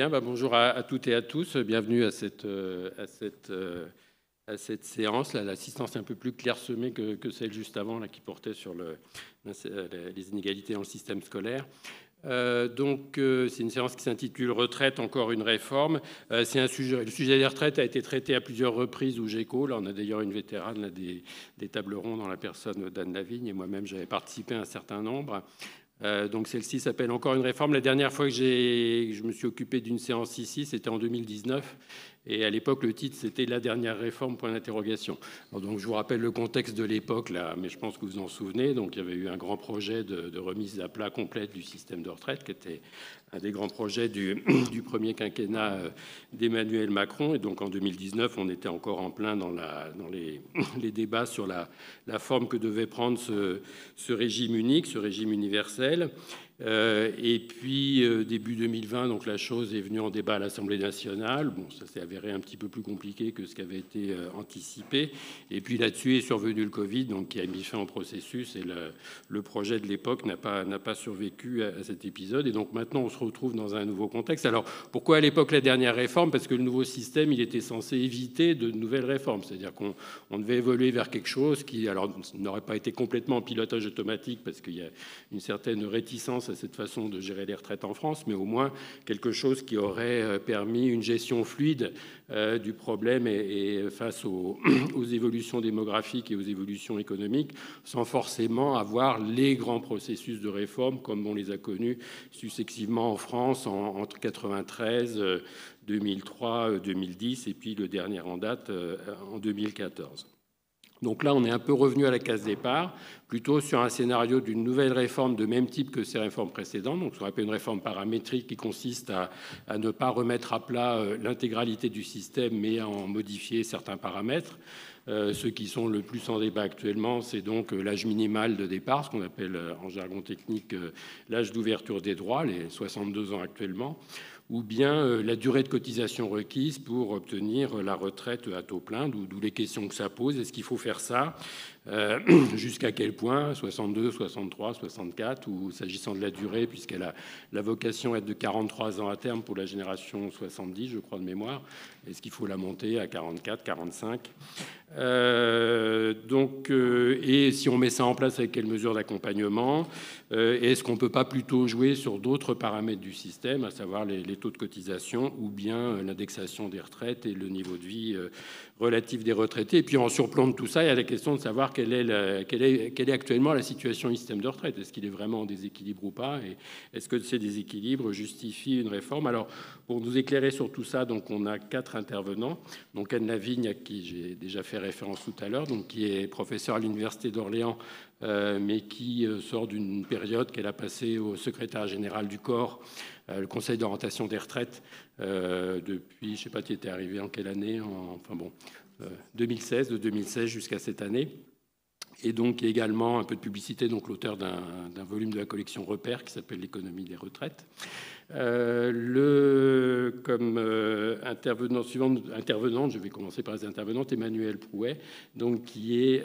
Bien, bonjour à toutes et à tous. Bienvenue à cette séance. L'assistance est un peu plus clairsemée que celle juste avant, là, qui portait sur les inégalités dans le système scolaire. C'est une séance qui s'intitule « Retraite, encore une réforme ». Le sujet des retraites a été traité à plusieurs reprises au GECO. Là, on a d'ailleurs une vétérane là, des tables rondes dans la personne d'Anne Lavigne, et moi-même, j'avais participé à un certain nombre. Donc celle-ci s'appelle « Encore une réforme ». La dernière fois que je me suis occupé d'une séance ici, c'était en 2019. Et à l'époque, le titre, c'était « La dernière réforme, point d'interrogation ». Donc je vous rappelle le contexte de l'époque, là, mais je pense que vous en souvenez. Donc il y avait eu un grand projet de remise à plat complète du système de retraite, qui était un des grands projets du premier quinquennat d'Emmanuel Macron. Et donc en 2019, on était encore en plein dans les débats sur la forme que devait prendre ce régime unique, ce régime universel. Et puis début 2020, donc la chose est venue en débat à l'Assemblée nationale. Bon, ça s'est avéré un petit peu plus compliqué que ce qui avait été anticipé. Et puis là-dessus est survenu le Covid, donc qui a mis fin au processus. Et le projet de l'époque n'a pas survécu à cet épisode. Et donc maintenant, on se retrouve dans un nouveau contexte. Alors pourquoi à l'époque la dernière réforme? Parce que le nouveau système, il était censé éviter de nouvelles réformes. C'est-à-dire qu'on devait évoluer vers quelque chose qui, alors, n'aurait pas été complètement en pilotage automatique, parce qu'il y a une certaine réticence à cette façon de gérer les retraites en France, mais au moins quelque chose qui aurait permis une gestion fluide du problème et face aux évolutions démographiques et aux évolutions économiques, sans forcément avoir les grands processus de réforme comme on les a connus successivement en France entre 93, 2003, 2010 et puis le dernier en date en 2014. Donc là, on est un peu revenu à la case départ, plutôt sur un scénario d'une nouvelle réforme de même type que ces réformes précédentes, donc ce qu'on appelle une réforme paramétrique qui consiste à ne pas remettre à plat l'intégralité du système, mais à en modifier certains paramètres. Ceux qui sont le plus en débat actuellement, c'est donc l'âge minimal de départ, ce qu'on appelle en jargon technique l'âge d'ouverture des droits, les 62 ans actuellement, ou bien la durée de cotisation requise pour obtenir la retraite à taux plein, d'où les questions que ça pose. Est-ce qu'il faut faire ça jusqu'à quel point? 62, 63, 64, ou s'agissant de la durée, puisqu'elle a la vocation à être de 43 ans à terme pour la génération 70, je crois de mémoire. Est-ce qu'il faut la monter à 44, 45? Et si on met ça en place, avec quelles mesures d'accompagnement? Est-ce qu'on ne peut pas plutôt jouer sur d'autres paramètres du système, à savoir les taux de cotisation ou bien l'indexation des retraites et le niveau de vie relatif des retraités? Et puis en surplomb de tout ça, il y a la question de savoir quelle est actuellement la situation du système de retraite. Est-ce qu'il est vraiment en déséquilibre ou pas? Et est-ce que ces déséquilibres justifient une réforme? Alors, pour nous éclairer sur tout ça, donc on a 4 intervenants. Donc Anne Lavigne, à qui j'ai déjà fait référence tout à l'heure, donc qui est professeure à l'Université d'Orléans, mais qui sort d'une période qu'elle a passée au secrétaire général du corps, le Conseil d'orientation des retraites, depuis, je ne sais pas, tu étais arrivé en quelle année, 2016, de 2016 jusqu'à cette année. Et donc également un peu de publicité, donc l'auteur d'un volume de la collection Repères qui s'appelle L'économie des retraites. Comme intervenante, je vais commencer par les intervenantes, Emmanuelle Prouet, donc qui est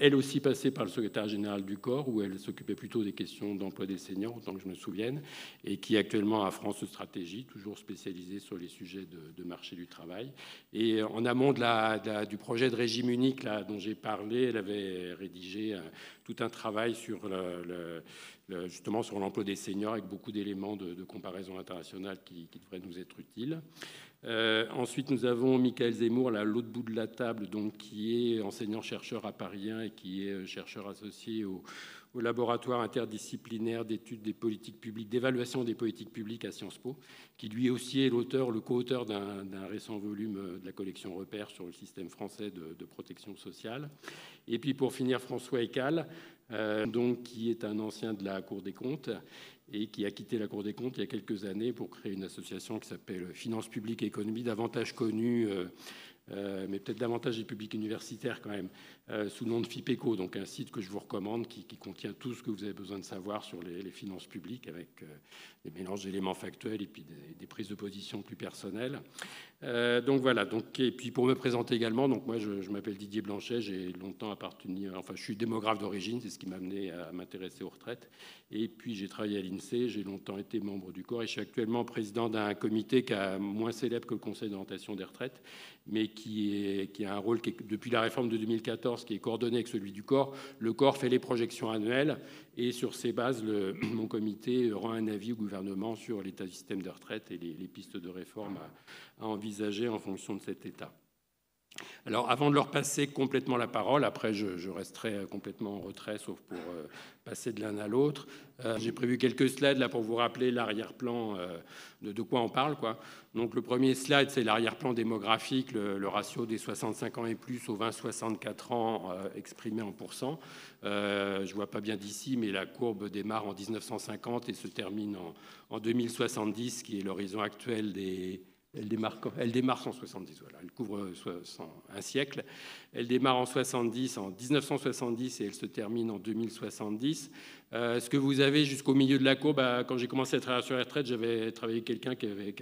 elle aussi passée par le secrétaire général du corps, où elle s'occupait plutôt des questions d'emploi des seniors, autant que je me souvienne, et qui est actuellement à France Stratégie, toujours spécialisée sur les sujets de marché du travail. Et en amont du projet de régime unique là, dont j'ai parlé, elle avait rédigé tout un travail sur justement sur l'emploi des seniors, avec beaucoup d'éléments de comparaison internationale qui devraient nous être utiles. Ensuite, nous avons Michael Zemmour, là, à l'autre bout de la table, donc, qui est enseignant-chercheur à Paris 1 et qui est chercheur associé au laboratoire interdisciplinaire d'études des politiques publiques, d'évaluation des politiques publiques à Sciences Po, qui lui aussi est le co-auteur d'un récent volume de la collection Repères sur le système français de protection sociale. Et puis pour finir, François Ecal, donc, qui est un ancien de la Cour des comptes et qui a quitté la Cour des comptes il y a quelques années pour créer une association qui s'appelle Finances publiques et économie, davantage connue mais peut-être davantage des publics universitaires quand même, sous le nom de FIPECO, donc un site que je vous recommande qui contient tout ce que vous avez besoin de savoir sur les finances publiques, avec des mélanges d'éléments factuels et puis des prises de position plus personnelles. Donc voilà, et puis pour me présenter également, donc moi je m'appelle Didier Blanchet, j'ai longtemps appartenu, enfin je suis démographe d'origine, c'est ce qui m'a amené à m'intéresser aux retraites, et puis j'ai travaillé à l'INSEE, j'ai longtemps été membre du corps et je suis actuellement président d'un comité qui est moins célèbre que le Conseil d'orientation des retraites, mais qui a un rôle qui est, depuis la réforme de 2014, qui est coordonné avec celui du corps. Le corps fait les projections annuelles et sur ces bases, mon comité rend un avis au gouvernement sur l'état du système de retraite et les pistes de réforme à envisager en fonction de cet état. Alors, avant de leur passer complètement la parole, après je resterai complètement en retrait, sauf pour passer de l'un à l'autre, j'ai prévu quelques slides là pour vous rappeler l'arrière-plan de quoi on parle, quoi. Donc, le premier slide, c'est l'arrière-plan démographique, le ratio des 65 ans et plus aux 20-64 ans exprimé en pourcents. Je ne vois pas bien d'ici, mais la courbe démarre en 1950 et se termine en 2070, qui est l'horizon actuel des... Elle démarre en 70, voilà. Elle couvre un siècle. Elle démarre en 1970 et elle se termine en 2070. Ce que vous avez jusqu'au milieu de la courbe, quand j'ai commencé à travailler sur la retraite, j'avais travaillé avec quelqu'un qui avait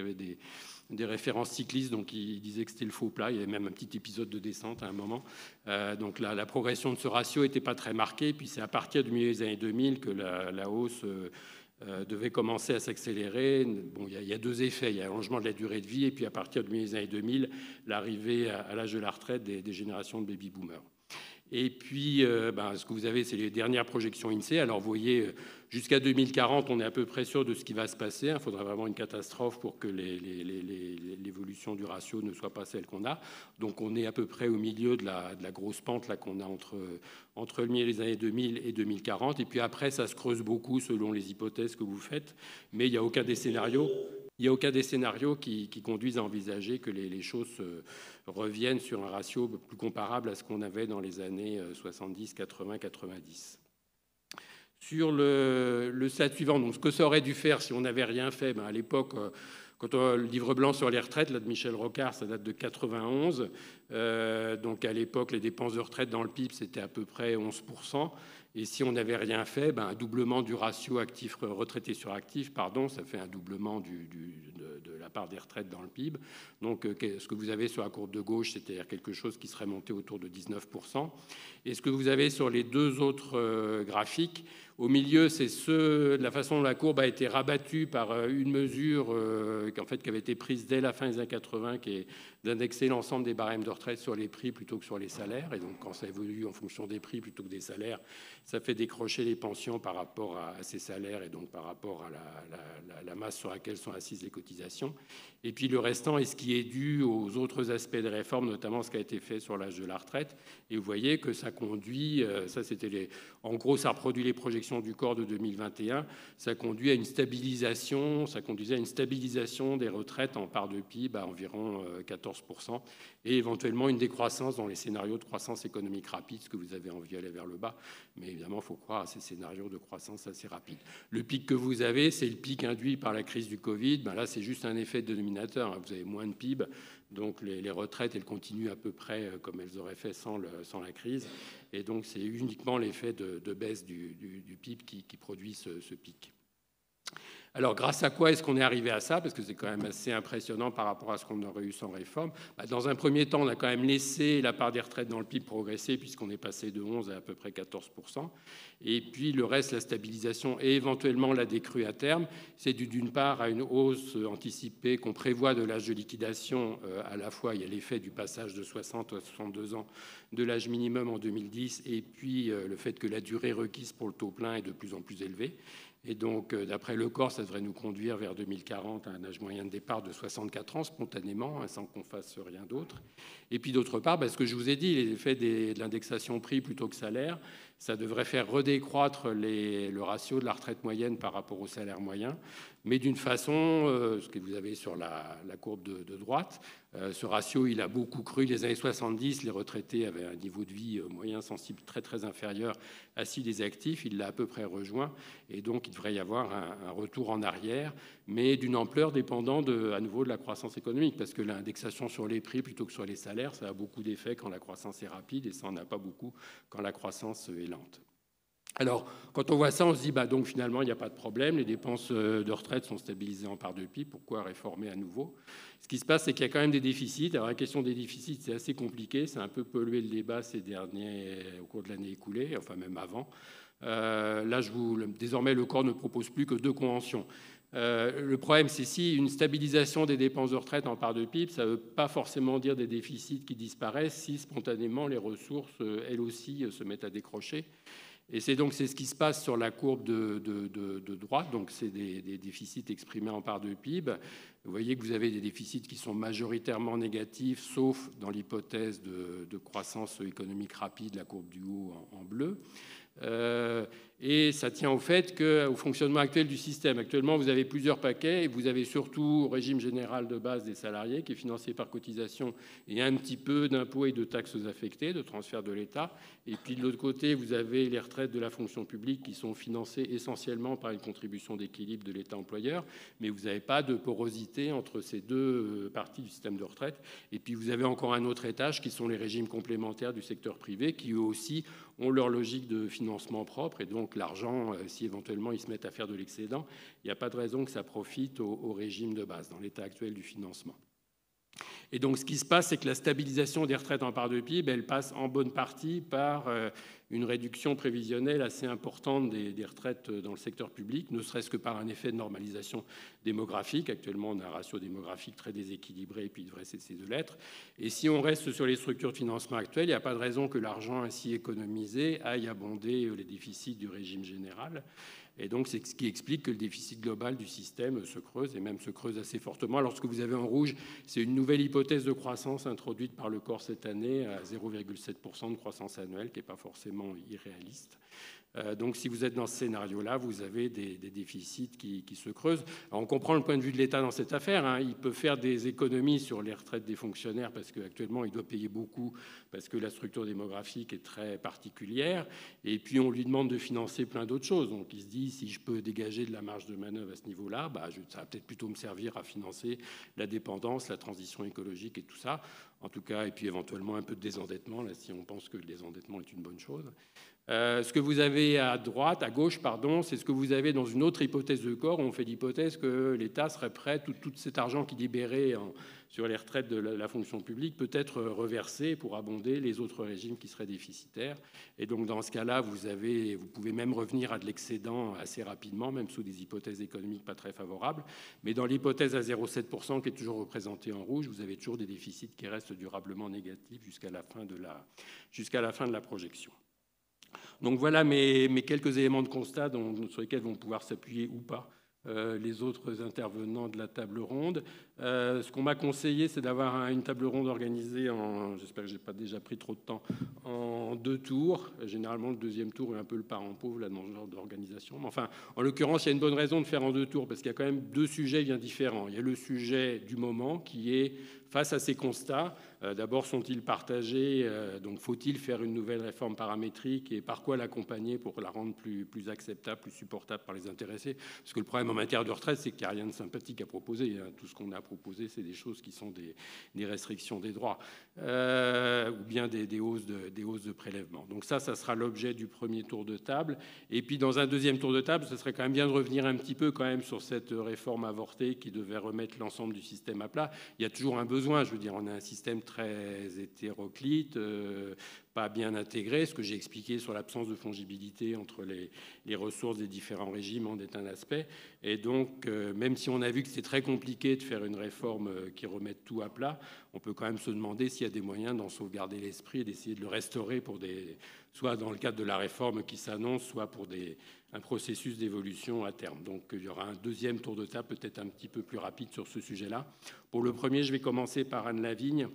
des références cyclistes, donc il disait que c'était le faux plat. Il y avait même un petit épisode de descente à un moment. Donc la progression de ce ratio n'était pas très marquée. Puis c'est à partir du milieu des années 2000 que la hausse... devait commencer à s'accélérer. Bon, il y a deux effets. Il y a l'allongement de la durée de vie et puis à partir du milieu des années 2000, l'arrivée à l'âge de la retraite des générations de baby-boomers. Et puis, ce que vous avez, c'est les dernières projections INSEE. Alors, vous voyez, jusqu'à 2040, on est à peu près sûr de ce qui va se passer. Il faudra vraiment une catastrophe pour que l'évolution du ratio ne soit pas celle qu'on a. Donc, on est à peu près au milieu de la grosse pente là qu'on a entre le milieu des années 2000 et 2040. Et puis après, ça se creuse beaucoup selon les hypothèses que vous faites. Mais il n'y a aucun des scénarios. Il n'y a aucun des scénarios qui conduisent à envisager que les choses reviennent sur un ratio plus comparable à ce qu'on avait dans les années 70, 80, 90. Sur le stade suivant, donc ce que ça aurait dû faire si on n'avait rien fait, à l'époque, quand le livre blanc sur les retraites là, de Michel Rocard, ça date de 91. Donc à l'époque, les dépenses de retraite dans le PIB, c'était à peu près 11%. Et si on n'avait rien fait, un doublement du ratio actif retraité sur actif, ça fait un doublement de la part des retraites dans le PIB. Donc ce que vous avez sur la courbe de gauche, c'est-à-dire quelque chose qui serait monté autour de 19%. Et ce que vous avez sur les deux autres graphiques, au milieu, c'est la façon dont la courbe a été rabattue par une mesure qui avait été prise dès la fin des années 80, qui est d'indexer l'ensemble des barèmes de retraite sur les prix plutôt que sur les salaires. Et donc, quand ça évolue en fonction des prix plutôt que des salaires, ça fait décrocher les pensions par rapport à ces salaires et donc par rapport à la masse sur laquelle sont assises les cotisations. Et puis le restant est ce qui est dû aux autres aspects des réformes, notamment ce qui a été fait sur l'âge de la retraite. Et vous voyez que ça conduit, en gros, ça reproduit les projections du corps de 2021, ça conduisait à une stabilisation des retraites en part de PIB à environ 14%, et éventuellement une décroissance dans les scénarios de croissance économique rapide, ce que vous avez en violet vers le bas. Mais évidemment, il faut croire à ces scénarios de croissance assez rapide. Le pic que vous avez, c'est le pic induit par la crise du Covid. Là, c'est juste un effet de dénominateur. Vous avez moins de PIB, donc les retraites, elles continuent à peu près comme elles auraient fait sans la crise. Et donc, c'est uniquement l'effet de baisse du PIB qui produit ce pic. Alors, grâce à quoi est-ce qu'on est arrivé à ça? Parce que c'est quand même assez impressionnant par rapport à ce qu'on aurait eu sans réforme. Dans un premier temps, on a quand même laissé la part des retraites dans le PIB progresser, puisqu'on est passé de 11 à peu près 14%. Et puis, le reste, la stabilisation et éventuellement la décrue à terme, c'est dû d'une part à une hausse anticipée qu'on prévoit de l'âge de liquidation. À la fois, il y a l'effet du passage de 60 à 62 ans de l'âge minimum en 2010, et puis le fait que la durée requise pour le taux plein est de plus en plus élevée. Et donc, d'après le corps, ça devrait nous conduire vers 2040 à un âge moyen de départ de 64 ans, spontanément, sans qu'on fasse rien d'autre. Et puis, d'autre part, ce que je vous ai dit, les effets de l'indexation prix plutôt que salaire, ça devrait faire redécroître le ratio de la retraite moyenne par rapport au salaire moyen. mais d'une façon, ce que vous avez sur la courbe de droite, ce ratio, il a beaucoup cru. Les années 70, les retraités avaient un niveau de vie moyen sensible très, très inférieur à celui des actifs. Il l'a à peu près rejoint, et donc il devrait y avoir un retour en arrière, mais d'une ampleur dépendant à nouveau de la croissance économique, parce que l'indexation sur les prix plutôt que sur les salaires, ça a beaucoup d'effets quand la croissance est rapide, et ça n'en a pas beaucoup quand la croissance est lente. Alors, quand on voit ça, on se dit, donc finalement, il n'y a pas de problème, les dépenses de retraite sont stabilisées en part de PIB, pourquoi réformer à nouveau? Ce qui se passe, c'est qu'il y a quand même des déficits. Alors, la question des déficits, c'est assez compliqué, c'est un peu pollué le débat au cours de l'année écoulée, enfin même avant. Là, désormais, le corps ne propose plus que 2 conventions. Le problème, c'est si une stabilisation des dépenses de retraite en part de PIB, ça ne veut pas forcément dire des déficits qui disparaissent si spontanément les ressources, elles aussi, se mettent à décrocher. Et c'est ce qui se passe sur la courbe de droite, donc c'est des déficits exprimés en part de PIB. Vous voyez que vous avez des déficits qui sont majoritairement négatifs, sauf dans l'hypothèse de croissance économique rapide, la courbe du haut en bleu. Et ça tient au fait qu'au fonctionnement actuel du système. Actuellement, vous avez plusieurs paquets et vous avez surtout le régime général de base des salariés qui est financé par cotisation et un petit peu d'impôts et de taxes affectées, de transferts de l'État. Et puis de l'autre côté, vous avez les retraites de la fonction publique qui sont financées essentiellement par une contribution d'équilibre de l'État employeur, mais vous n'avez pas de porosité entre ces 2 parties du système de retraite. Et puis vous avez encore un autre étage qui sont les régimes complémentaires du secteur privé qui eux aussi ont leur logique de financement propre, et donc l'argent, si éventuellement ils se mettent à faire de l'excédent, il n'y a pas de raison que ça profite au régime de base dans l'état actuel du financement. Et donc ce qui se passe, c'est que la stabilisation des retraites en part de PIB, elle passe en bonne partie par une réduction prévisionnelle assez importante des retraites dans le secteur public, ne serait-ce que par un effet de normalisation démographique. Actuellement, on a un ratio démographique très déséquilibré et puis il devrait cesser de l'être. Et si on reste sur les structures de financement actuelles, il n'y a pas de raison que l'argent ainsi économisé aille abonder les déficits du régime général. Et donc, c'est ce qui explique que le déficit global du système se creuse, et même se creuse assez fortement. Alors, ce que vous avez en rouge, c'est une nouvelle hypothèse de croissance introduite par le corps cette année à 0,7% de croissance annuelle, qui n'est pas forcément irréaliste. Donc, si vous êtes dans ce scénario-là, vous avez des déficits qui se creusent. Alors, on comprend le point de vue de l'État dans cette affaire, hein. Il peut faire des économies sur les retraites des fonctionnaires parce qu'actuellement, il doit payer beaucoup parce que la structure démographique est très particulière. Et puis, on lui demande de financer plein d'autres choses. Donc, il se dit, si je peux dégager de la marge de manœuvre à ce niveau-là, ça va peut-être plutôt me servir à financer la dépendance, la transition écologique et tout ça. En tout cas, et puis éventuellement un peu de désendettement, là, si on pense que le désendettement est une bonne chose. Ce que vous avez à gauche, c'est ce que vous avez dans une autre hypothèse de corps. On fait l'hypothèse que l'État serait prêt, tout cet argent qui est libéré sur les retraites de la fonction publique peut être reversé pour abonder les autres régimes qui seraient déficitaires. Et donc dans ce cas-là, vous pouvez même revenir à de l'excédent assez rapidement, même sous des hypothèses économiques pas très favorables. Mais dans l'hypothèse à 0,7% qui est toujours représentée en rouge, vous avez toujours des déficits qui restent durablement négatifs jusqu'à la fin de la projection. Donc voilà mes quelques éléments de constat sur lesquels vont pouvoir s'appuyer ou pas les autres intervenants de la table ronde. Ce qu'on m'a conseillé, c'est d'avoir une table ronde organisée j'espère que je n'ai pas déjà pris trop de temps, en 2 tours. Généralement, le deuxième tour est un peu le parent pauvre là, dans ce genre d'organisation. Mais enfin, en l'occurrence, il y a une bonne raison de faire en 2 tours, parce qu'il y a quand même 2 sujets bien différents. Il y a le sujet du moment, qui est face à ces constats. D'abord, sont-ils partagés? Donc, faut-il faire une nouvelle réforme paramétrique et par quoi l'accompagner pour la rendre plus acceptable, plus supportable par les intéressés? Parce que le problème en matière de retraite, c'est qu'il n'y a rien de sympathique à proposer. Tout ce qu'on a proposé, c'est des choses qui sont des restrictions des droits ou bien des hausses de prélèvement. Donc ça sera l'objet du premier tour de table. Et puis, dans un deuxième tour de table, ce serait quand même bien de revenir un petit peu quand même sur cette réforme avortée qui devait remettre l'ensemble du système à plat. Il y a toujours un besoin, je veux dire, on a un système très hétéroclite, pas bien intégré. Ce que j'ai expliqué sur l'absence de fongibilité entre les ressources des différents régimes en est un aspect. Et donc, même si on a vu que c'est très compliqué de faire une réforme qui remette tout à plat, on peut quand même se demander s'il y a des moyens d'en sauvegarder l'esprit et d'essayer de le restaurer soit dans le cadre de la réforme qui s'annonce, soit pour un processus d'évolution à terme. Donc, il y aura un deuxième tour de table, peut-être un petit peu plus rapide sur ce sujet-là. Pour le premier, je vais commencer par Anne Lavigne,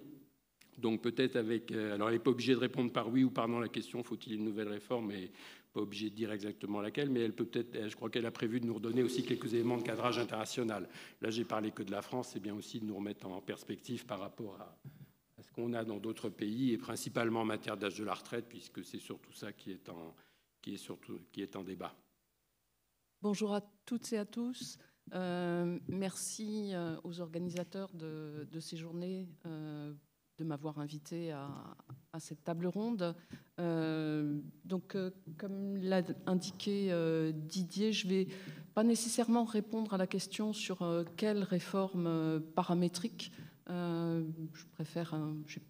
Donc peut-être avec... alors elle n'est pas obligée de répondre par oui ou par non à la question, faut-il une nouvelle réforme, et pas obligée de dire exactement laquelle, mais elle peut peut-être, je crois qu'elle a prévu de nous redonner aussi quelques éléments de cadrage international. Là, j'ai parlé que de la France, c'est bien aussi de nous remettre en perspective par rapport à ce qu'on a dans d'autres pays, et principalement en matière d'âge de la retraite, puisque c'est surtout ça qui est en débat. Bonjour à toutes et à tous. Merci aux organisateurs de ces journées de m'avoir invité à cette table ronde. Comme l'a indiqué Didier, je ne vais pas nécessairement répondre à la question sur quelle réforme paramétrique. J'ai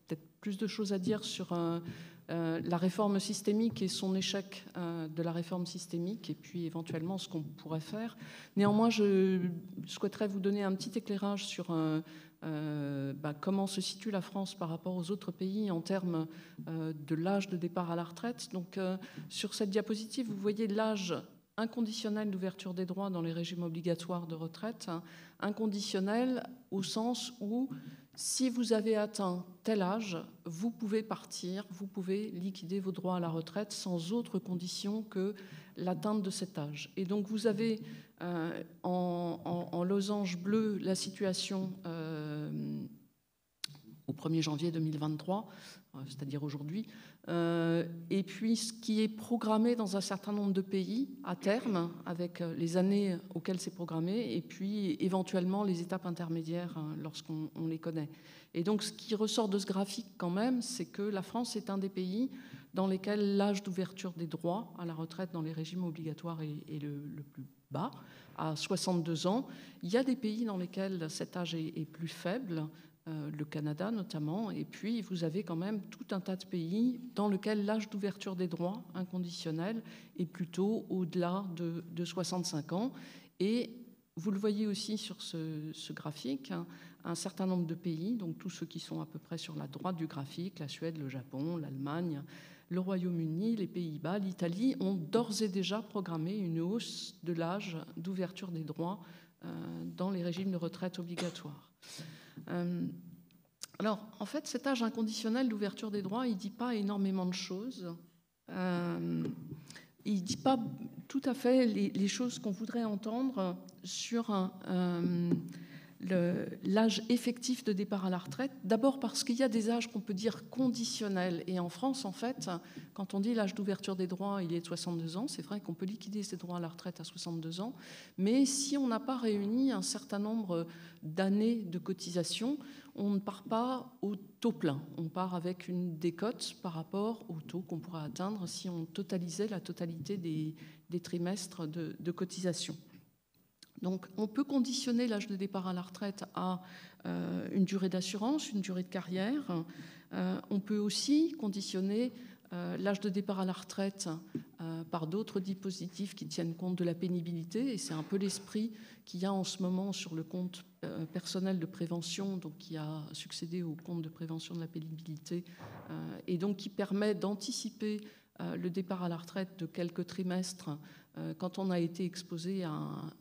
peut-être plus de choses à dire sur la réforme systémique et son échec de la réforme systémique, et puis éventuellement ce qu'on pourrait faire. Néanmoins, je souhaiterais vous donner un petit éclairage sur comment se situe la France par rapport aux autres pays en termes de l'âge de départ à la retraite. Donc, sur cette diapositive, vous voyez l'âge inconditionnel d'ouverture des droits dans les régimes obligatoires de retraite, inconditionnel au sens où si vous avez atteint tel âge, vous pouvez partir, vous pouvez liquider vos droits à la retraite sans autre condition que l'atteinte de cet âge. Et donc vous avez en losange bleu la situation au 1er janvier 2023, c'est-à-dire aujourd'hui, et puis ce qui est programmé dans un certain nombre de pays à terme, avec les années auxquelles c'est programmé, et puis éventuellement les étapes intermédiaires lorsqu'on les connaît. Et donc ce qui ressort de ce graphique quand même, c'est que la France est un des pays dans lesquels l'âge d'ouverture des droits à la retraite dans les régimes obligatoires est le plus bas, à 62 ans. Il y a des pays dans lesquels cet âge est plus faible, le Canada notamment, et puis vous avez quand même tout un tas de pays dans lesquels l'âge d'ouverture des droits inconditionnel est plutôt au-delà de 65 ans. Et vous le voyez aussi sur ce graphique, un certain nombre de pays, donc tous ceux qui sont à peu près sur la droite du graphique, la Suède, le Japon, l'Allemagne, le Royaume-Uni, les Pays-Bas, l'Italie, ont d'ores et déjà programmé une hausse de l'âge d'ouverture des droits dans les régimes de retraite obligatoires. Alors, en fait, cet âge inconditionnel d'ouverture des droits, il ne dit pas énormément de choses. Il ne dit pas tout à fait les choses qu'on voudrait entendre sur l'âge effectif de départ à la retraite. D'abord parce qu'il y a des âges qu'on peut dire conditionnels. Et en France, en fait, quand on dit l'âge d'ouverture des droits, il est de 62 ans, c'est vrai qu'on peut liquider ses droits à la retraite à 62 ans. Mais si on n'a pas réuni un certain nombre d'années de cotisation, on ne part pas au taux plein. On part avec une décote par rapport au taux qu'on pourrait atteindre si on totalisait la totalité des trimestres de cotisation. Donc, on peut conditionner l'âge de départ à la retraite à une durée d'assurance, une durée de carrière. On peut aussi conditionner l'âge de départ à la retraite par d'autres dispositifs qui tiennent compte de la pénibilité. Et c'est un peu l'esprit qu'il y a en ce moment sur le compte personnel de prévention, donc qui a succédé au compte de prévention de la pénibilité, et donc qui permet d'anticiper le départ à la retraite de quelques trimestres quand on a été exposé à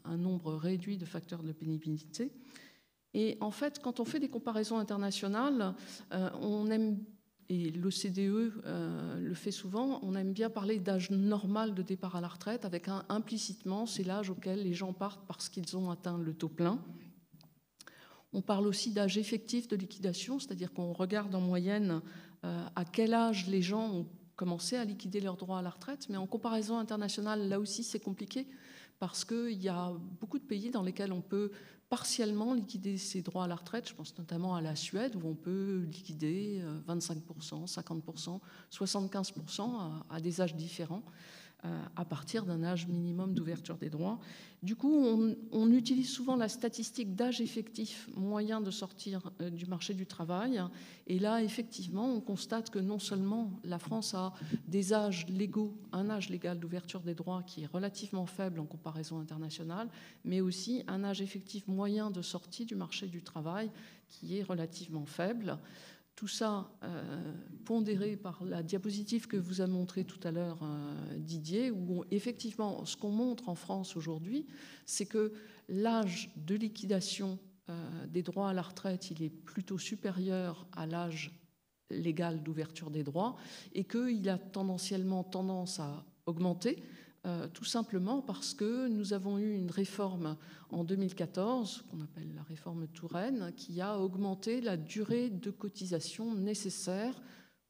un nombre réduit de facteurs de pénibilité. Et en fait, quand on fait des comparaisons internationales, on aime, et l'OCDE le fait souvent, on aime bien parler d'âge normal de départ à la retraite, avec implicitement, c'est l'âge auquel les gens partent parce qu'ils ont atteint le taux plein. On parle aussi d'âge effectif de liquidation, c'est-à-dire qu'on regarde en moyenne à quel âge les gens ont commencé à liquider leurs droits à la retraite. Mais en comparaison internationale, là aussi, c'est compliqué parce qu'il y a beaucoup de pays dans lesquels on peut partiellement liquider ses droits à la retraite. Je pense notamment à la Suède, où on peut liquider 25%, 50%, 75% à des âges différents, à partir d'un âge minimum d'ouverture des droits. Du coup, on utilise souvent la statistique d'âge effectif moyen de sortir du marché du travail. Et là, effectivement, on constate que non seulement la France a des âges légaux, un âge légal d'ouverture des droits qui est relativement faible en comparaison internationale, mais aussi un âge effectif moyen de sortie du marché du travail qui est relativement faible. Tout ça pondéré par la diapositive que vous a montré tout à l'heure Didier, où effectivement, ce qu'on montre en France aujourd'hui, c'est que l'âge de liquidation des droits à la retraite, il est plutôt supérieur à l'âge légale d'ouverture des droits et qu'il a tendanciellement tendance à augmenter, tout simplement parce que nous avons eu une réforme en 2014, qu'on appelle la réforme Touraine, qui a augmenté la durée de cotisation nécessaire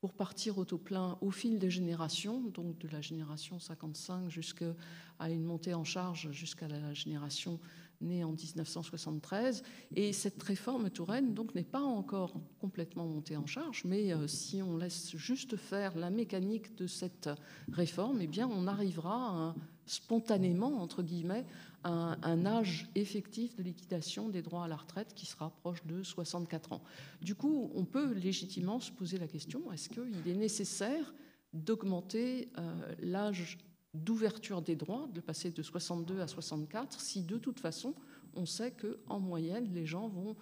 pour partir au taux plein au fil des générations, donc de la génération 55 jusqu'à une montée en charge jusqu'à la génération née en 1973. Et cette réforme Touraine donc n'est pas encore complètement montée en charge, mais si on laisse juste faire la mécanique de cette réforme, eh bien on arrivera spontanément, entre guillemets, à un âge effectif de liquidation des droits à la retraite qui sera proche de 64 ans. Du coup, on peut légitimement se poser la question, est-ce qu'il est nécessaire d'augmenter l'âge d'ouverture des droits, de passer de 62 à 64, si de toute façon, on sait qu'en moyenne, les gens vont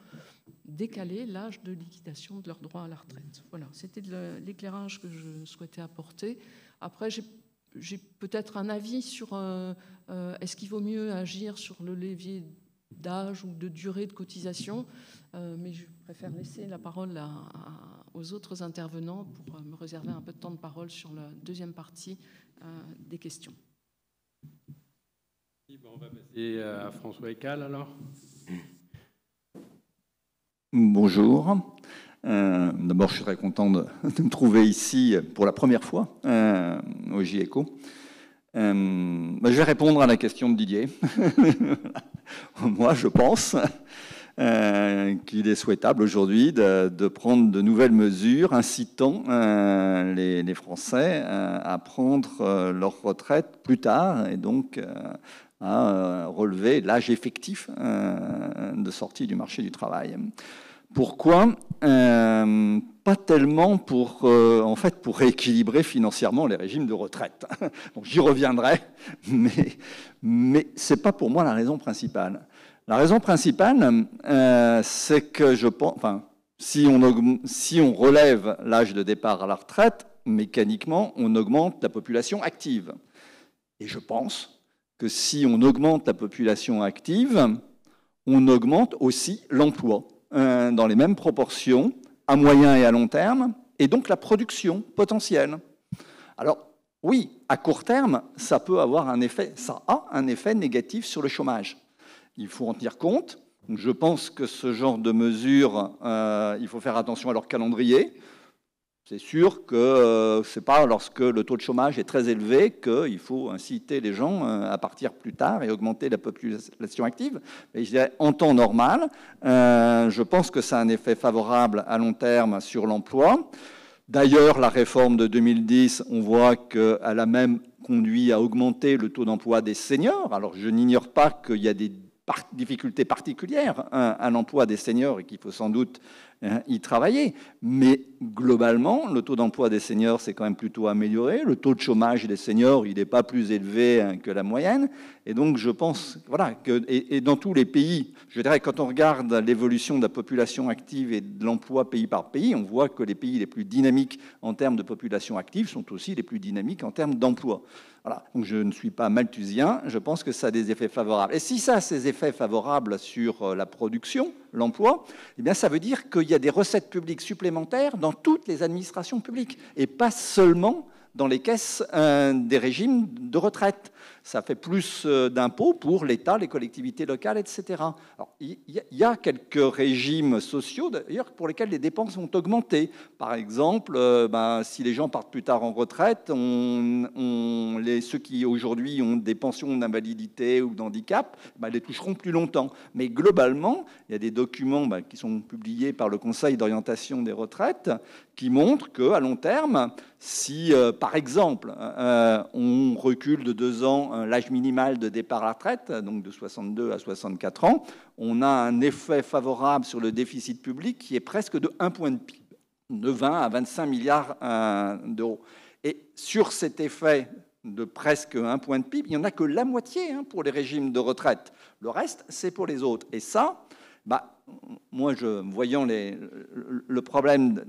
décaler l'âge de liquidation de leurs droits à la retraite. Voilà, c'était l'éclairage que je souhaitais apporter. Après, j'ai peut-être un avis sur est-ce qu'il vaut mieux agir sur le levier d'âge ou de durée de cotisation, mais je préfère laisser la parole aux autres intervenants pour me réserver un peu de temps de parole sur la deuxième partie des questions. On va passer à François Ecal alors. Bonjour. D'abord, je suis très content de me trouver ici pour la première fois au GIECO. Je vais répondre à la question de Didier. Moi, je pense qu'il est souhaitable aujourd'hui de prendre de nouvelles mesures incitant les Français à prendre leur retraite plus tard et donc à relever l'âge effectif de sortie du marché du travail. Pourquoi pas tellement pour rééquilibrer financièrement les régimes de retraite. Donc j'y reviendrai, mais c'est pas pour moi la raison principale. La raison principale, c'est que je pense, si on relève l'âge de départ à la retraite, mécaniquement, on augmente la population active. Et je pense que si on augmente la population active, on augmente aussi l'emploi dans les mêmes proportions, à moyen et à long terme, et donc la production potentielle. Alors, oui, à court terme, ça a un effet négatif sur le chômage. Il faut en tenir compte. Je pense que ce genre de mesures, il faut faire attention à leur calendrier. C'est sûr que ce n'est pas lorsque le taux de chômage est très élevé qu'il faut inciter les gens à partir plus tard et augmenter la population active. Mais je dirais, en temps normal, je pense que ça a un effet favorable à long terme sur l'emploi. D'ailleurs, la réforme de 2010, on voit qu'elle a même conduit à augmenter le taux d'emploi des seniors. Alors, je n'ignore pas qu'il y a des difficultés particulières à l'emploi des seniors et qu'il faut sans doute y travailler. Mais globalement, le taux d'emploi des seniors s'est quand même plutôt amélioré. Le taux de chômage des seniors, il n'est pas plus élevé que la moyenne. Et donc, je pense, voilà, et dans tous les pays, je dirais, quand on regarde l'évolution de la population active et de l'emploi pays par pays, on voit que les pays les plus dynamiques en termes de population active sont aussi les plus dynamiques en termes d'emploi. Voilà. Donc, je ne suis pas malthusien, je pense que ça a des effets favorables. Et si ça a ces effets favorables sur la production, l'emploi, eh bien, ça veut dire qu'il y a des recettes publiques supplémentaires dans toutes les administrations publiques, et pas seulement dans les caisses des régimes de retraite. Ça fait plus d'impôts pour l'État, les collectivités locales, etc. Alors, il y a quelques régimes sociaux, d'ailleurs, pour lesquels les dépenses vont augmenter. Par exemple, si les gens partent plus tard en retraite, ceux qui aujourd'hui ont des pensions d'invalidité ou d'handicap, les toucheront plus longtemps. Mais globalement, il y a des documents qui sont publiés par le Conseil d'orientation des retraites qui montrent qu'à long terme, si, par exemple, on recule de 2 ans l'âge minimal de départ à la retraite, donc de 62 à 64 ans, on a un effet favorable sur le déficit public qui est presque de 1 point de PIB, de 20 à 25 milliards d'euros. Et sur cet effet de presque 1 point de PIB, il n'y en a que la moitié pour les régimes de retraite. Le reste, c'est pour les autres. Et ça, moi, voyant le problème,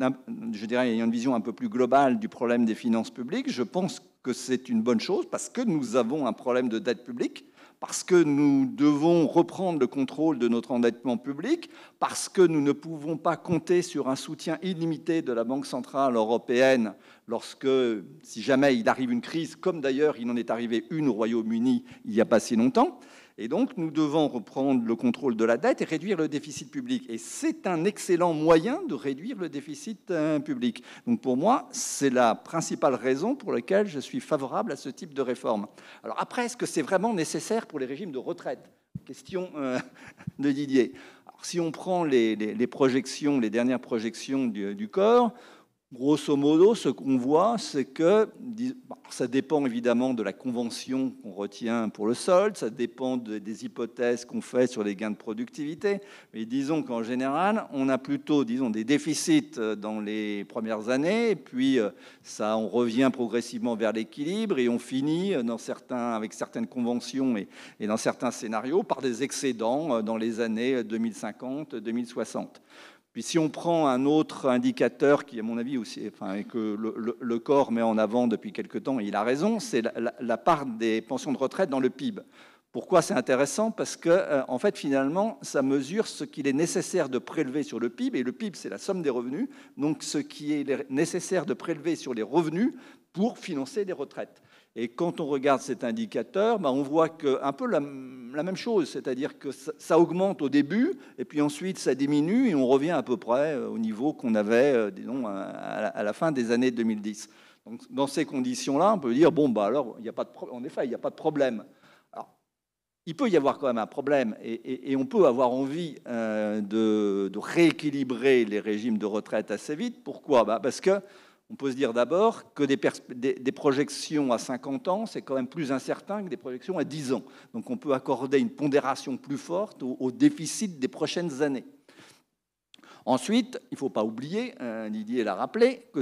je dirais, ayant une vision un peu plus globale du problème des finances publiques, je pense que c'est une bonne chose parce que nous avons un problème de dette publique. parce que nous devons reprendre le contrôle de notre endettement public, parce que nous ne pouvons pas compter sur un soutien illimité de la Banque centrale européenne lorsque, si jamais il arrive une crise, comme d'ailleurs il en est arrivé une au Royaume-Uni il n'y a pas si longtemps. Et donc, nous devons reprendre le contrôle de la dette et réduire le déficit public. Et c'est un excellent moyen de réduire le déficit public. Donc, pour moi, c'est la principale raison pour laquelle je suis favorable à ce type de réforme. Alors après, est-ce que c'est vraiment nécessaire pour les régimes de retraite? Question de Didier. Alors, si on prend les projections, les dernières projections du corps, grosso modo, ce qu'on voit, c'est que ça dépend évidemment de la convention qu'on retient pour le solde, ça dépend des hypothèses qu'on fait sur les gains de productivité, mais disons qu'en général, on a plutôt, disons, des déficits dans les premières années, et puis ça, on revient progressivement vers l'équilibre, et on finit avec certaines conventions et dans certains scénarios par des excédents dans les années 2050, 2060. Puis si on prend un autre indicateur qui, à mon avis, aussi, enfin, que le corps met en avant depuis quelque temps, et il a raison, c'est la part des pensions de retraite dans le PIB. Pourquoi c'est intéressant? Parce que, en fait, finalement, ça mesure ce qu'il est nécessaire de prélever sur le PIB, et le PIB, c'est la somme des revenus, donc ce qui est nécessaire de prélever sur les revenus pour financer les retraites. Et quand on regarde cet indicateur, on voit un peu la même chose, c'est-à-dire que ça augmente au début, et puis ensuite ça diminue, et on revient à peu près au niveau qu'on avait, disons, à la fin des années 2010. Donc, dans ces conditions-là, on peut dire, bon, alors, en effet, il n'y a pas de problème. Alors, il peut y avoir quand même un problème, et on peut avoir envie de rééquilibrer les régimes de retraite assez vite. Pourquoi? Parce que on peut se dire d'abord que des projections à 50 ans, c'est quand même plus incertain que des projections à 10 ans. Donc on peut accorder une pondération plus forte au déficit des prochaines années. Ensuite, il ne faut pas oublier, Didier l'a rappelé, que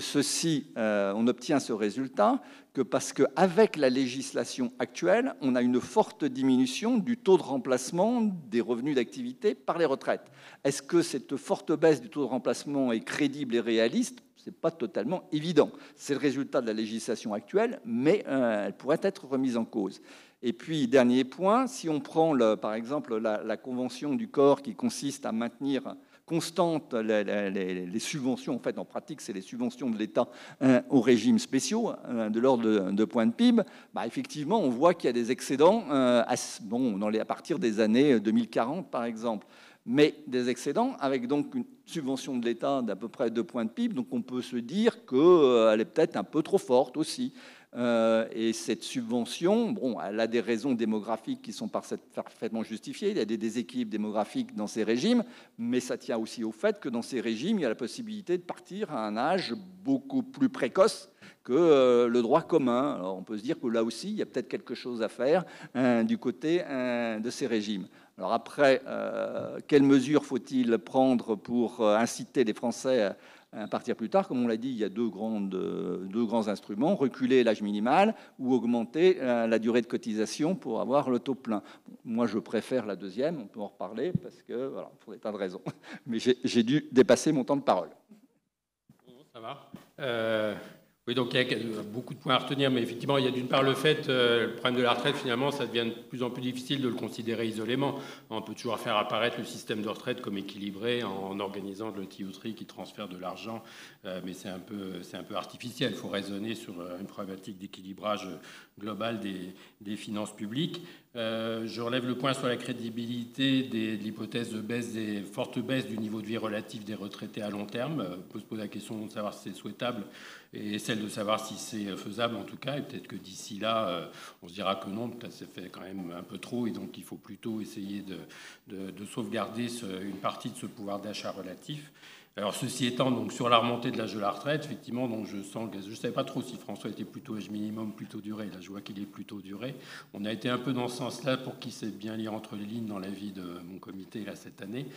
on obtient ce résultat que parce qu'avec la législation actuelle, on a une forte diminution du taux de remplacement des revenus d'activité par les retraites. Est-ce que cette forte baisse du taux de remplacement est crédible et réaliste? Ce n'est pas totalement évident. C'est le résultat de la législation actuelle, mais elle pourrait être remise en cause. Et puis, dernier point, si on prend, par exemple, la convention du corps qui consiste à maintenir constantes les subventions, en fait, en pratique, c'est les subventions de l'État aux régimes spéciaux, de l'ordre de points de PIB, effectivement, on voit qu'il y a des excédents à partir des années 2040, par exemple. Mais des excédents avec donc une subvention de l'État d'à peu près 2 points de PIB, donc on peut se dire qu'elle est peut-être un peu trop forte aussi. Et cette subvention, elle a des raisons démographiques qui sont parfaitement justifiées. Il y a des déséquilibres démographiques dans ces régimes, mais ça tient aussi au fait que dans ces régimes, il y a la possibilité de partir à un âge beaucoup plus précoce que le droit commun. Alors on peut se dire que là aussi, il y a peut-être quelque chose à faire du côté de ces régimes. Alors après, quelles mesures faut-il prendre pour inciter les Français à partir plus tard? Comme on l'a dit, il y a deux grands instruments, reculer l'âge minimal ou augmenter la durée de cotisation pour avoir le taux plein. Moi, je préfère la deuxième, on peut en reparler, parce que, voilà, pour des tas de raisons. Mais j'ai dû dépasser mon temps de parole. Ça va. Oui, donc il y a beaucoup de points à retenir, mais effectivement, il y a d'une part le fait, le problème de la retraite, finalement, ça devient de plus en plus difficile de le considérer isolément. On peut toujours faire apparaître le système de retraite comme équilibré en organisant de l'outil qui transfère de l'argent, mais c'est un peu artificiel. Il faut raisonner sur une problématique d'équilibrage global des finances publiques. Je relève le point sur la crédibilité de l'hypothèse de forte baisse du niveau de vie relatif des retraités à long terme. On peut se poser la question de savoir si c'est souhaitable et celle de savoir si c'est faisable en tout cas. Et peut-être que d'ici là, on se dira que non, ça s'est fait quand même un peu trop et donc il faut plutôt essayer de sauvegarder une partie de ce pouvoir d'achat relatif. Alors, ceci étant, donc, sur la remontée de l'âge de la retraite, effectivement, donc, je ne savais pas trop si François était plutôt âge minimum, plutôt duré. Là, je vois qu'il est plutôt duré. On a été un peu dans ce sens-là pour qu'il sait bien lire entre les lignes dans l'avis de mon comité là, cette année,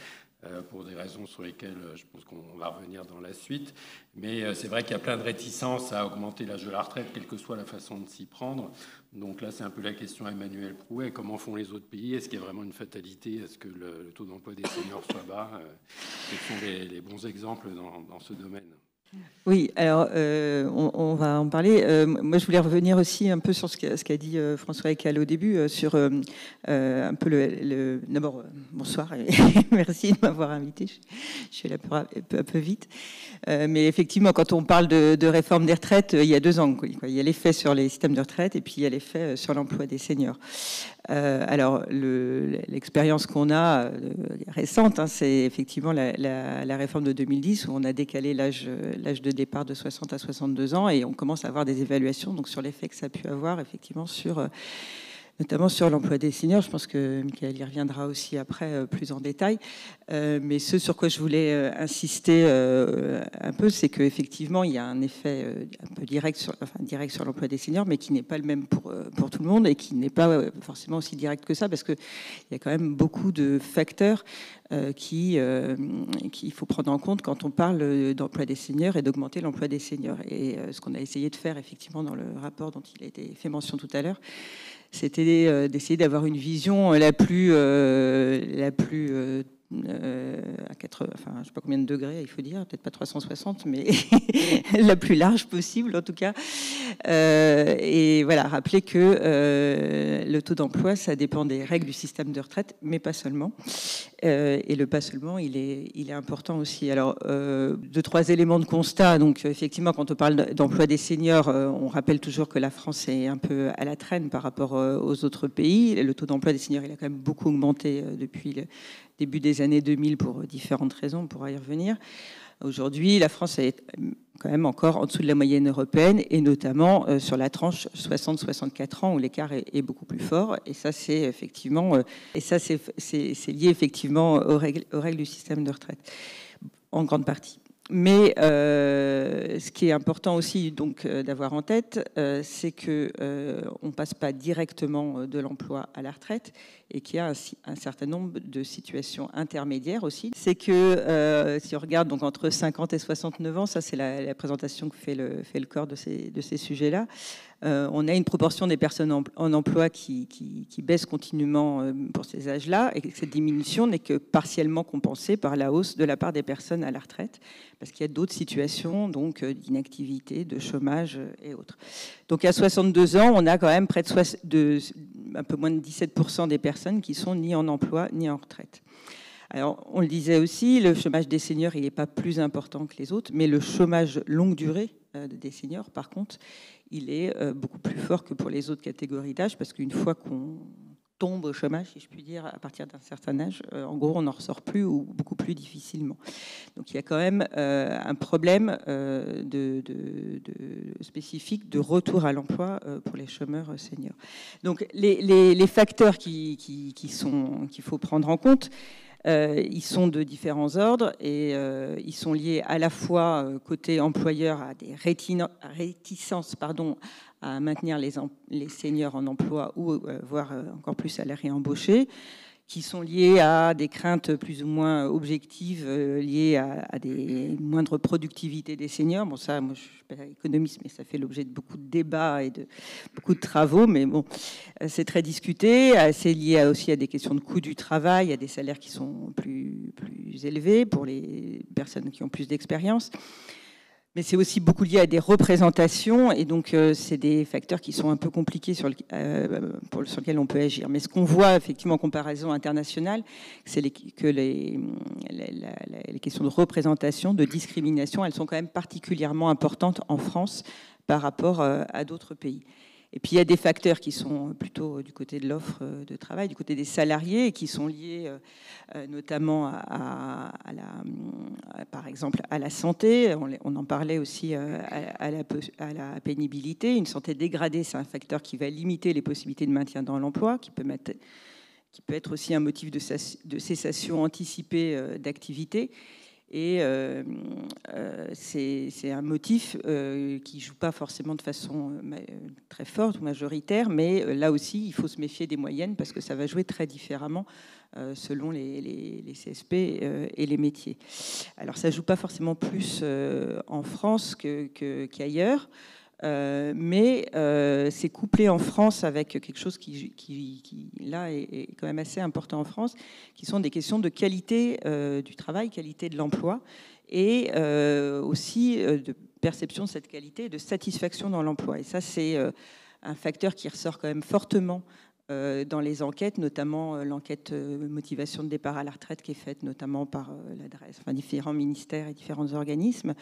pour des raisons sur lesquelles je pense qu'on va revenir dans la suite. Mais c'est vrai qu'il y a plein de réticences à augmenter l'âge de la retraite, quelle que soit la façon de s'y prendre. Donc là, c'est un peu la question à Emmanuel Prouet. Comment font les autres pays? Est-ce qu'il y a vraiment une fatalité? Est-ce que le taux d'emploi des seniors soit bas? Quels sont les bons exemples dans ce domaine? Oui, alors on va en parler. Moi, je voulais revenir aussi un peu sur ce qu'a dit François Ekal au début, sur un peu D'abord, bonsoir et merci de m'avoir invité. Je suis là un peu vite. Mais effectivement, quand on parle de réforme des retraites, il y a 2 angles. Il y a l'effet sur les systèmes de retraite et puis il y a l'effet sur l'emploi des seniors. Alors, l'expérience qu'on a récente, hein, c'est effectivement la réforme de 2010 où on a décalé l'âge de départ de 60 à 62 ans et on commence à avoir des évaluations donc, sur l'effet que ça a pu avoir effectivement notamment sur l'emploi des seniors. Je pense que Michael y reviendra aussi après plus en détail. Mais ce sur quoi je voulais insister un peu, c'est qu'effectivement, il y a un effet un peu direct sur l'emploi des seniors, mais qui n'est pas le même pour tout le monde et qui n'est pas forcément aussi direct que ça, parce qu'il y a quand même beaucoup de facteurs qu'il faut prendre en compte quand on parle d'emploi des seniors et d'augmenter l'emploi des seniors. Et ce qu'on a essayé de faire effectivement dans le rapport dont il a été fait mention tout à l'heure, c'était d'essayer d'avoir une vision la plus à 80, enfin, je ne sais pas combien de degrés il faut dire, peut-être pas 360, mais la plus large possible en tout cas. Et voilà, rappeler que le taux d'emploi, ça dépend des règles du système de retraite, mais pas seulement. Et le pas seulement, il est important aussi. Alors, 2-3 éléments de constat. Donc, effectivement, quand on parle d'emploi des seniors, on rappelle toujours que la France est un peu à la traîne par rapport aux autres pays. Le taux d'emploi des seniors, il a quand même beaucoup augmenté depuis le début des années 2000 pour différentes raisons, on pourra y revenir. Aujourd'hui, la France est quand même encore en dessous de la moyenne européenne et notamment sur la tranche 60-64 ans où l'écart est beaucoup plus fort. Et ça, c'est effectivement, c'est lié effectivement aux règles du système de retraite, en grande partie. Mais ce qui est important aussi donc d'avoir en tête, c'est que on passe pas directement de l'emploi à la retraite et qu'il y a un certain nombre de situations intermédiaires aussi. C'est que si on regarde donc entre 50 et 69 ans, ça c'est la présentation que fait le corps de ces sujets-là. On a une proportion des personnes en emploi qui baisse continuellement pour ces âges-là et que cette diminution n'est que partiellement compensée par la hausse de la part des personnes à la retraite parce qu'il y a d'autres situations donc d'inactivité, de chômage et autres. Donc à 62 ans, on a quand même près de un peu moins de 17% des personnes qui sont ni en emploi ni en retraite. Alors, on le disait aussi, le chômage des seniors, il n'est pas plus important que les autres, mais le chômage longue durée des seniors, par contre, il est beaucoup plus fort que pour les autres catégories d'âge, parce qu'une fois qu'on tombe au chômage, si je puis dire, à partir d'un certain âge, en gros, on n'en ressort plus ou beaucoup plus difficilement. Donc, il y a quand même un problème spécifique de retour à l'emploi pour les chômeurs seniors. Donc, les facteurs qu'il faut prendre en compte, ils sont de différents ordres et ils sont liés à la fois côté employeur à des réticences à maintenir les seniors en emploi ou voire encore plus à les réembaucher, qui sont liés à des craintes plus ou moins objectives liées à des moindres productivités des seniors. Bon, ça, moi, je ne suis pas économiste, mais ça fait l'objet de beaucoup de débats et de beaucoup de travaux, mais bon, c'est très discuté. C'est lié aussi à des questions de coût du travail, à des salaires qui sont plus élevés pour les personnes qui ont plus d'expérience. Mais c'est aussi beaucoup lié à des représentations, et donc c'est des facteurs qui sont un peu compliqués sur lesquels on peut agir. Mais ce qu'on voit effectivement en comparaison internationale, c'est que les questions de représentation, de discrimination, elles sont quand même particulièrement importantes en France par rapport à d'autres pays. Et puis il y a des facteurs qui sont plutôt du côté de l'offre de travail, du côté des salariés, et qui sont liés notamment par exemple à la santé. On en parlait aussi à la pénibilité. Une santé dégradée, c'est un facteur qui va limiter les possibilités de maintien dans l'emploi, qui peut être aussi un motif de cessation anticipée d'activité. Et c'est un motif qui ne joue pas forcément de façon très forte ou majoritaire, mais là aussi, il faut se méfier des moyennes parce que ça va jouer très différemment selon les CSP et les métiers. Alors, ça ne joue pas forcément plus en France qu'ailleurs. Mais c'est couplé en France avec quelque chose qui là, est quand même assez important en France, qui sont des questions de qualité du travail, qualité de l'emploi, et aussi de perception de cette qualité et de satisfaction dans l'emploi. Et ça, c'est un facteur qui ressort quand même fortement dans les enquêtes, notamment l'enquête motivation de départ à la retraite qui est faite notamment par l'adresse, enfin, différents ministères et différents organismes,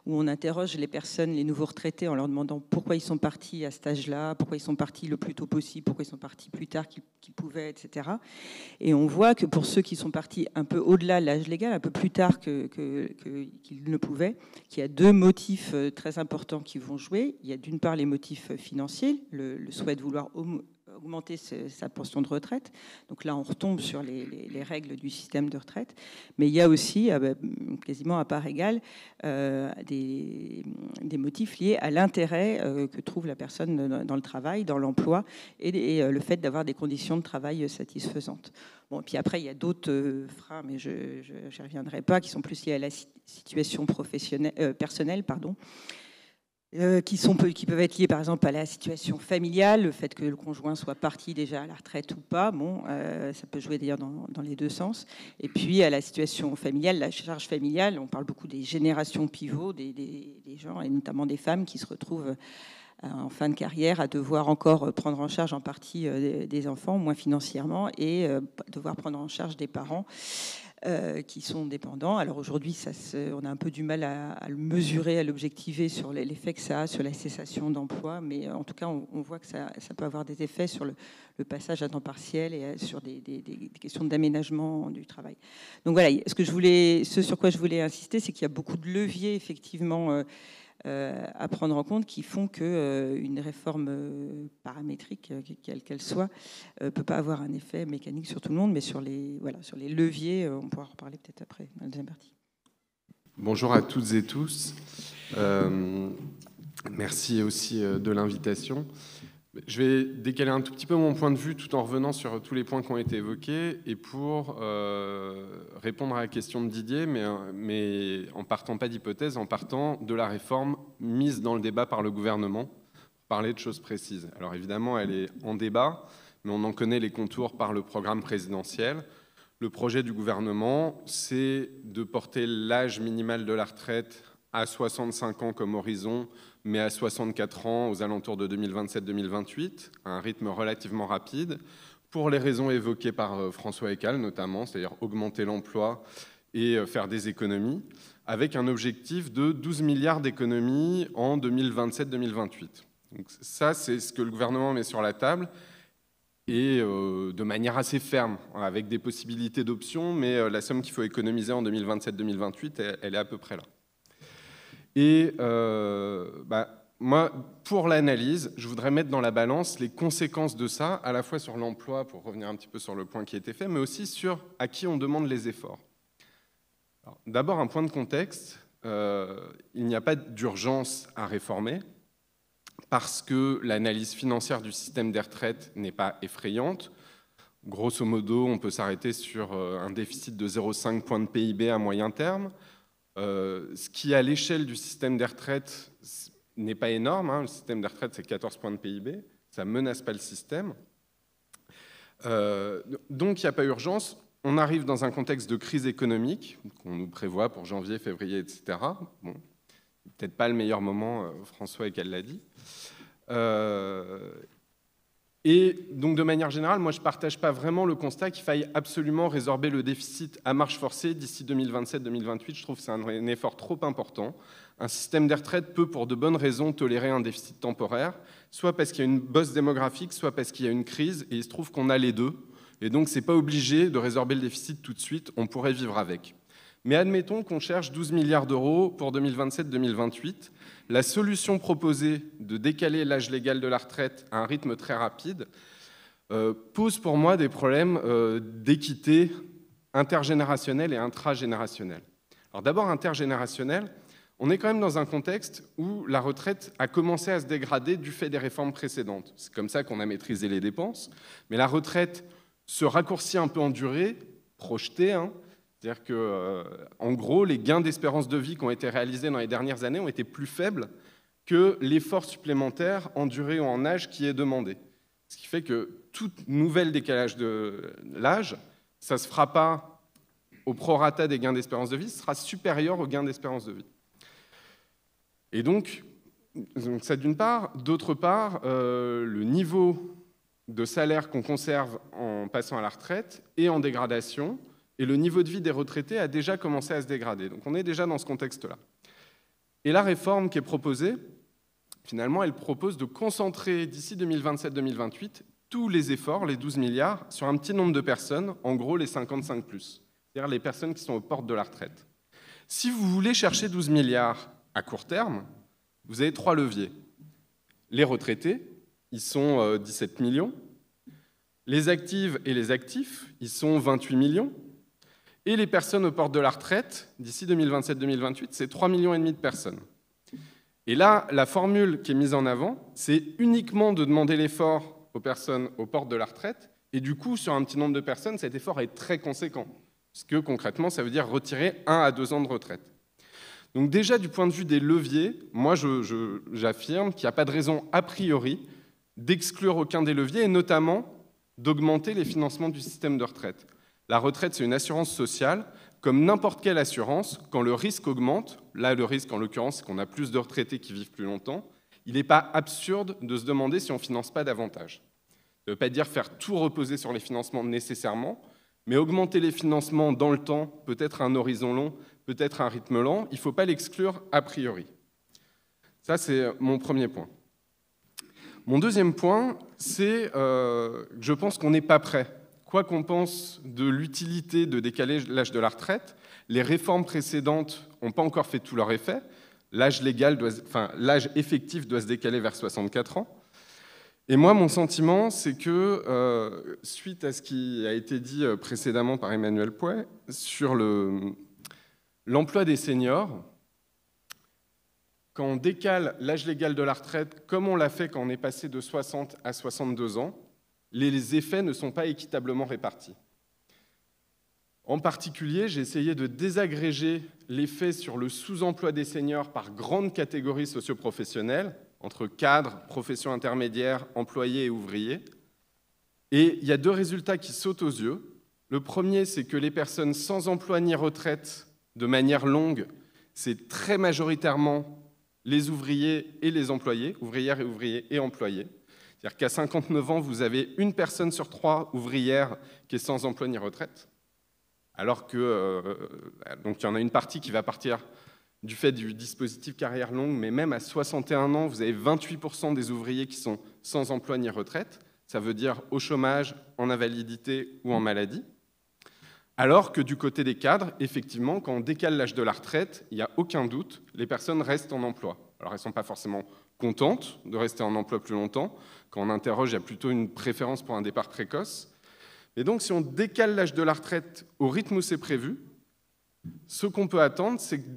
où on interroge les personnes, les nouveaux retraités, en leur demandant pourquoi ils sont partis à cet âge-là, pourquoi ils sont partis le plus tôt possible, pourquoi ils sont partis plus tard qu'ils pouvaient, etc. Et on voit que pour ceux qui sont partis un peu au-delà de l'âge légal, un peu plus tard qu'ils ne pouvaient, qu'il y a deux motifs très importants qui vont jouer. Il y a d'une part les motifs financiers, le souhait de vouloir augmenter sa pension de retraite. Donc là, on retombe sur les règles du système de retraite. Mais il y a aussi, quasiment à part égale, des motifs liés à l'intérêt que trouve la personne dans le travail, dans l'emploi, et le fait d'avoir des conditions de travail satisfaisantes. Bon, et puis après, il y a d'autres freins, mais je n'y reviendrai pas, qui sont plus liés à la situation personnelle, pardon. Qui peuvent être liés par exemple à la situation familiale, le fait que le conjoint soit parti déjà à la retraite ou pas, bon, ça peut jouer d'ailleurs dans les deux sens. Et puis à la situation familiale, la charge familiale, on parle beaucoup des générations pivots, des gens, et notamment des femmes qui se retrouvent en fin de carrière à devoir encore prendre en charge en partie des enfants, moins financièrement, et devoir prendre en charge des parents qui sont dépendants. Alors aujourd'hui, on a un peu du mal à le mesurer, à l'objectiver sur l'effet que ça a sur la cessation d'emploi, mais en tout cas, on voit que ça peut avoir des effets sur le passage à temps partiel et sur des questions d'aménagement du travail. Donc voilà, ce sur quoi je voulais insister, c'est qu'il y a beaucoup de leviers, effectivement, à prendre en compte qui font qu'une réforme paramétrique, quelle qu'elle soit, ne peut pas avoir un effet mécanique sur tout le monde, mais sur les leviers, on pourra en reparler peut-être après, dans la deuxième partie. Bonjour à toutes et tous. Merci aussi de l'invitation. Je vais décaler un tout petit peu mon point de vue tout en revenant sur tous les points qui ont été évoqués et pour répondre à la question de Didier, mais en partant pas d'hypothèse, en partant de la réforme mise dans le débat par le gouvernement, pour parler de choses précises. Alors évidemment, elle est en débat, mais on en connaît les contours par le programme présidentiel. Le projet du gouvernement, c'est de porter l'âge minimal de la retraite à 65 ans comme horizon, mais à 64 ans aux alentours de 2027-2028, à un rythme relativement rapide, pour les raisons évoquées par François Ekal notamment, c'est-à-dire augmenter l'emploi et faire des économies, avec un objectif de 12 milliards d'économies en 2027-2028. Donc ça, c'est ce que le gouvernement met sur la table, et de manière assez ferme, avec des possibilités d'options, mais la somme qu'il faut économiser en 2027-2028, elle est à peu près là. Et moi, pour l'analyse, je voudrais mettre dans la balance les conséquences de ça, à la fois sur l'emploi, pour revenir un petit peu sur le point qui a été fait, mais aussi sur à qui on demande les efforts. D'abord, un point de contexte, il n'y a pas d'urgence à réformer, parce que l'analyse financière du système des retraites n'est pas effrayante. Grosso modo, on peut s'arrêter sur un déficit de 0,5 points de PIB à moyen terme, ce qui, à l'échelle du système des retraites, n'est pas énorme. Le système des retraites, c'est 14 points de PIB. Ça ne menace pas le système. Donc, il n'y a pas urgence. On arrive dans un contexte de crise économique qu'on nous prévoit pour janvier, février, etc. Bon, peut-être pas le meilleur moment, François Ekal l'a dit. Et donc, de manière générale, moi, je ne partage pas vraiment le constat qu'il faille absolument résorber le déficit à marche forcée d'ici 2027-2028. Je trouve que c'est un effort trop important. Un système des retraites peut, pour de bonnes raisons, tolérer un déficit temporaire, soit parce qu'il y a une bosse démographique, soit parce qu'il y a une crise, et il se trouve qu'on a les deux. Et donc, ce n'est pas obligé de résorber le déficit tout de suite, on pourrait vivre avec. Mais admettons qu'on cherche 12 milliards d'euros pour 2027-2028. La solution proposée de décaler l'âge légal de la retraite à un rythme très rapide pose pour moi des problèmes d'équité intergénérationnelle et intragénérationnelle. Alors d'abord, intergénérationnel, on est quand même dans un contexte où la retraite a commencé à se dégrader du fait des réformes précédentes. C'est comme ça qu'on a maîtrisé les dépenses. Mais la retraite se raccourcit un peu en durée, projetée, c'est-à-dire que, en gros, les gains d'espérance de vie qui ont été réalisés dans les dernières années ont été plus faibles que l'effort supplémentaire en durée ou en âge qui est demandé. Ce qui fait que tout nouvel décalage de l'âge, ça ne se fera pas au prorata des gains d'espérance de vie, ce sera supérieur aux gains d'espérance de vie. Et donc ça d'une part. D'autre part, le niveau de salaire qu'on conserve en passant à la retraite est en dégradation, et le niveau de vie des retraités a déjà commencé à se dégrader. Donc on est déjà dans ce contexte-là. Et la réforme qui est proposée, finalement, elle propose de concentrer d'ici 2027-2028 tous les efforts, les 12 milliards, sur un petit nombre de personnes, en gros les 55+, c'est-à-dire les personnes qui sont aux portes de la retraite. Si vous voulez chercher 12 milliards à court terme, vous avez 3 leviers. Les retraités, ils sont 17 millions. Les actives et les actifs, ils sont 28 millions. Et les personnes aux portes de la retraite, d'ici 2027-2028, c'est 3,5 millions de personnes. Et là, la formule qui est mise en avant, c'est uniquement de demander l'effort aux personnes aux portes de la retraite. Et du coup, sur un petit nombre de personnes, cet effort est très conséquent. Parce que concrètement, ça veut dire retirer 1 à 2 ans de retraite. Donc déjà, du point de vue des leviers, moi, j'affirme qu'il n'y a pas de raison a priori d'exclure aucun des leviers, et notamment d'augmenter les financements du système de retraite. La retraite, c'est une assurance sociale, comme n'importe quelle assurance, quand le risque augmente, là le risque en l'occurrence, c'est qu'on a plus de retraités qui vivent plus longtemps, il n'est pas absurde de se demander si on ne finance pas davantage. Ça ne veut pas dire faire tout reposer sur les financements nécessairement, mais augmenter les financements dans le temps, peut-être à un horizon long, peut-être à un rythme lent, il ne faut pas l'exclure a priori. Ça, c'est mon premier point. Mon deuxième point, c'est que je pense qu'on n'est pas prêt. Quoi qu'on pense de l'utilité de décaler l'âge de la retraite, les réformes précédentes n'ont pas encore fait tout leur effet. L'âge effectif doit se décaler vers 64 ans. Et moi, mon sentiment, c'est que, suite à ce qui a été dit précédemment par Emmanuel Pouet, sur l'emploi des seniors, quand on décale l'âge légal de la retraite, comme on l'a fait quand on est passé de 60 à 62 ans, les effets ne sont pas équitablement répartis. En particulier, j'ai essayé de désagréger l'effet sur le sous-emploi des seniors par grandes catégories socioprofessionnelles, entre cadres, professions intermédiaires, employés et ouvriers. Et il y a 2 résultats qui sautent aux yeux. Le premier, c'est que les personnes sans emploi ni retraite, de manière longue, c'est très majoritairement les ouvriers et les employés, ouvrières et ouvriers et employés. C'est-à-dire qu'à 59 ans, vous avez une personne sur 3 ouvrières qui est sans emploi ni retraite, alors que donc il y en a une partie qui va partir du fait du dispositif carrière longue, mais même à 61 ans, vous avez 28% des ouvriers qui sont sans emploi ni retraite. Ça veut dire au chômage, en invalidité ou en maladie. Alors que du côté des cadres, effectivement, quand on décale l'âge de la retraite, il n'y a aucun doute, les personnes restent en emploi. Alors elles ne sont pas forcément contentes de rester en emploi plus longtemps. Quand on interroge, il y a plutôt une préférence pour un départ précoce. Et donc, si on décale l'âge de la retraite au rythme où c'est prévu, ce qu'on peut attendre, c'est que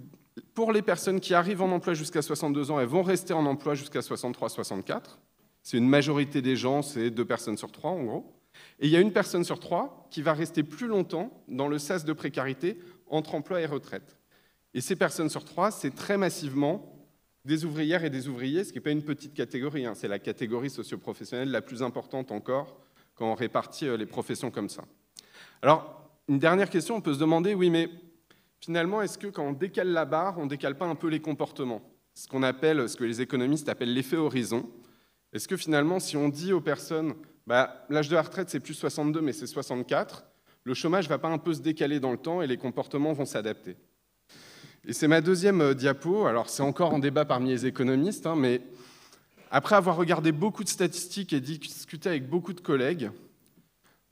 pour les personnes qui arrivent en emploi jusqu'à 62 ans, elles vont rester en emploi jusqu'à 63-64. C'est une majorité des gens, c'est 2 personnes sur 3 en gros. Et il y a 1 personne sur 3 qui va rester plus longtemps dans le sas de précarité entre emploi et retraite. Et ces personnes sur 3, c'est très massivement des ouvrières et des ouvriers, ce qui n'est pas une petite catégorie, hein, c'est la catégorie socio-professionnelle la plus importante encore quand on répartit les professions comme ça. Alors, une dernière question, on peut se demander, oui, mais finalement, est-ce que quand on décale la barre, on ne décale pas un peu les comportements? Ce qu'on appelle, ce que les économistes appellent l'effet horizon. Est-ce que finalement, si on dit aux personnes, l'âge de la retraite, c'est plus 62, mais c'est 64, le chômage ne va pas un peu se décaler dans le temps et les comportements vont s'adapter? Et c'est ma deuxième diapo. Alors, c'est encore en débat parmi les économistes, hein, mais après avoir regardé beaucoup de statistiques et discuté avec beaucoup de collègues,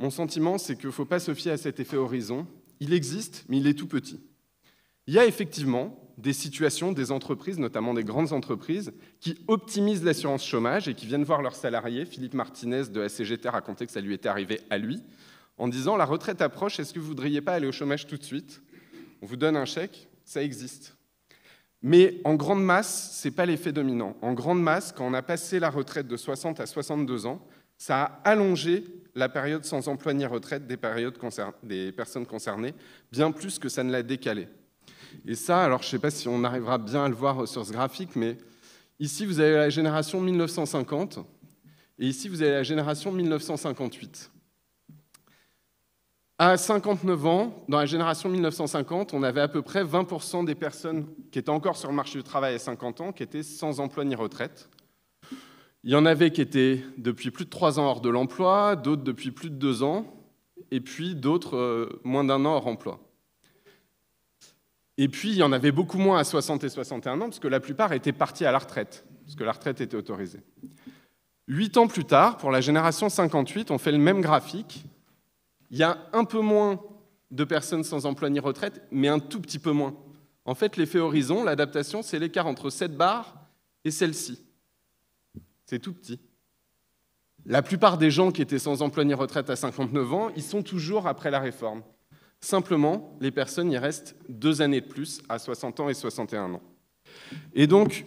mon sentiment, c'est qu'il ne faut pas se fier à cet effet horizon. Il existe, mais il est tout petit. Il y a effectivement des situations, des entreprises, notamment des grandes entreprises, qui optimisent l'assurance chômage et qui viennent voir leurs salariés. Philippe Martinez de la CGT racontait que ça lui était arrivé à lui, en disant « La retraite approche, est-ce que vous ne voudriez pas aller au chômage tout de suite? On vous donne un chèque ». Ça existe. Mais en grande masse, ce n'est pas l'effet dominant. En grande masse, quand on a passé la retraite de 60 à 62 ans, ça a allongé la période sans emploi ni retraite des personnes concernées, bien plus que ça ne l'a décalé. Et ça, alors je ne sais pas si on arrivera bien à le voir sur ce graphique, mais Ici, vous avez la génération 1950, et ici, vous avez la génération 1958. À 59 ans, dans la génération 1950, on avait à peu près 20% des personnes qui étaient encore sur le marché du travail à 50 ans qui étaient sans emploi ni retraite. Il y en avait qui étaient depuis plus de 3 ans hors de l'emploi, d'autres depuis plus de 2 ans, et puis d'autres moins d'1 an hors emploi. Et puis, il y en avait beaucoup moins à 60 et 61 ans, parce que la plupart étaient partis à la retraite, parce que la retraite était autorisée. 8 ans plus tard, pour la génération 58, on fait le même graphique. Il y a un peu moins de personnes sans emploi ni retraite, mais un tout petit peu moins. En fait, l'effet horizon, l'adaptation, c'est l'écart entre cette barre et celle-ci. C'est tout petit. La plupart des gens qui étaient sans emploi ni retraite à 59 ans, ils sont toujours après la réforme. Simplement, les personnes y restent 2 années de plus, à 60 ans et 61 ans. Et donc,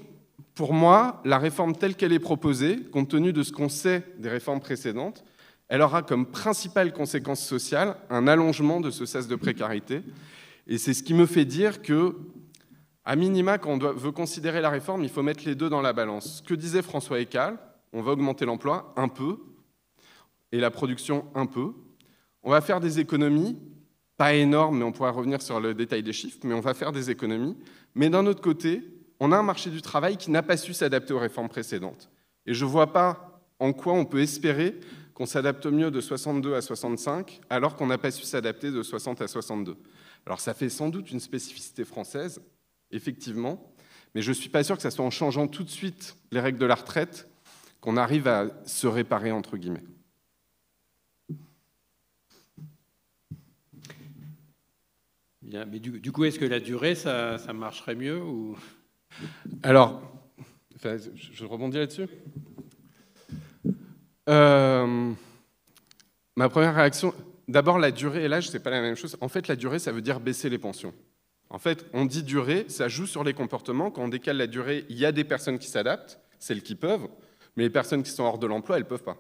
pour moi, la réforme telle qu'elle est proposée, compte tenu de ce qu'on sait des réformes précédentes, elle aura comme principale conséquence sociale un allongement de ce sas de précarité. Et c'est ce qui me fait dire que, à minima, quand on veut considérer la réforme, il faut mettre les deux dans la balance. Ce que disait François Ekal, on va augmenter l'emploi un peu, et la production un peu. On va faire des économies, pas énormes, mais on pourra revenir sur le détail des chiffres, mais on va faire des économies. Mais d'un autre côté, on a un marché du travail qui n'a pas su s'adapter aux réformes précédentes. Et je ne vois pas en quoi on peut espérer qu'on s'adapte mieux de 62 à 65, alors qu'on n'a pas su s'adapter de 60 à 62. Alors ça fait sans doute une spécificité française, effectivement, mais je ne suis pas sûr que ce soit en changeant tout de suite les règles de la retraite qu'on arrive à se réparer, entre guillemets. Bien, mais du coup, est-ce que la durée, ça marcherait mieux ou... Alors, je rebondis là-dessus. Ma première réaction, d'abord la durée et l'âge, c'est pas la même chose. En fait, la durée, ça veut dire baisser les pensions. En fait, on dit durée, ça joue sur les comportements. Quand on décale la durée, il y a des personnes qui s'adaptent, celles qui peuvent, mais les personnes qui sont hors de l'emploi, elles peuvent pas.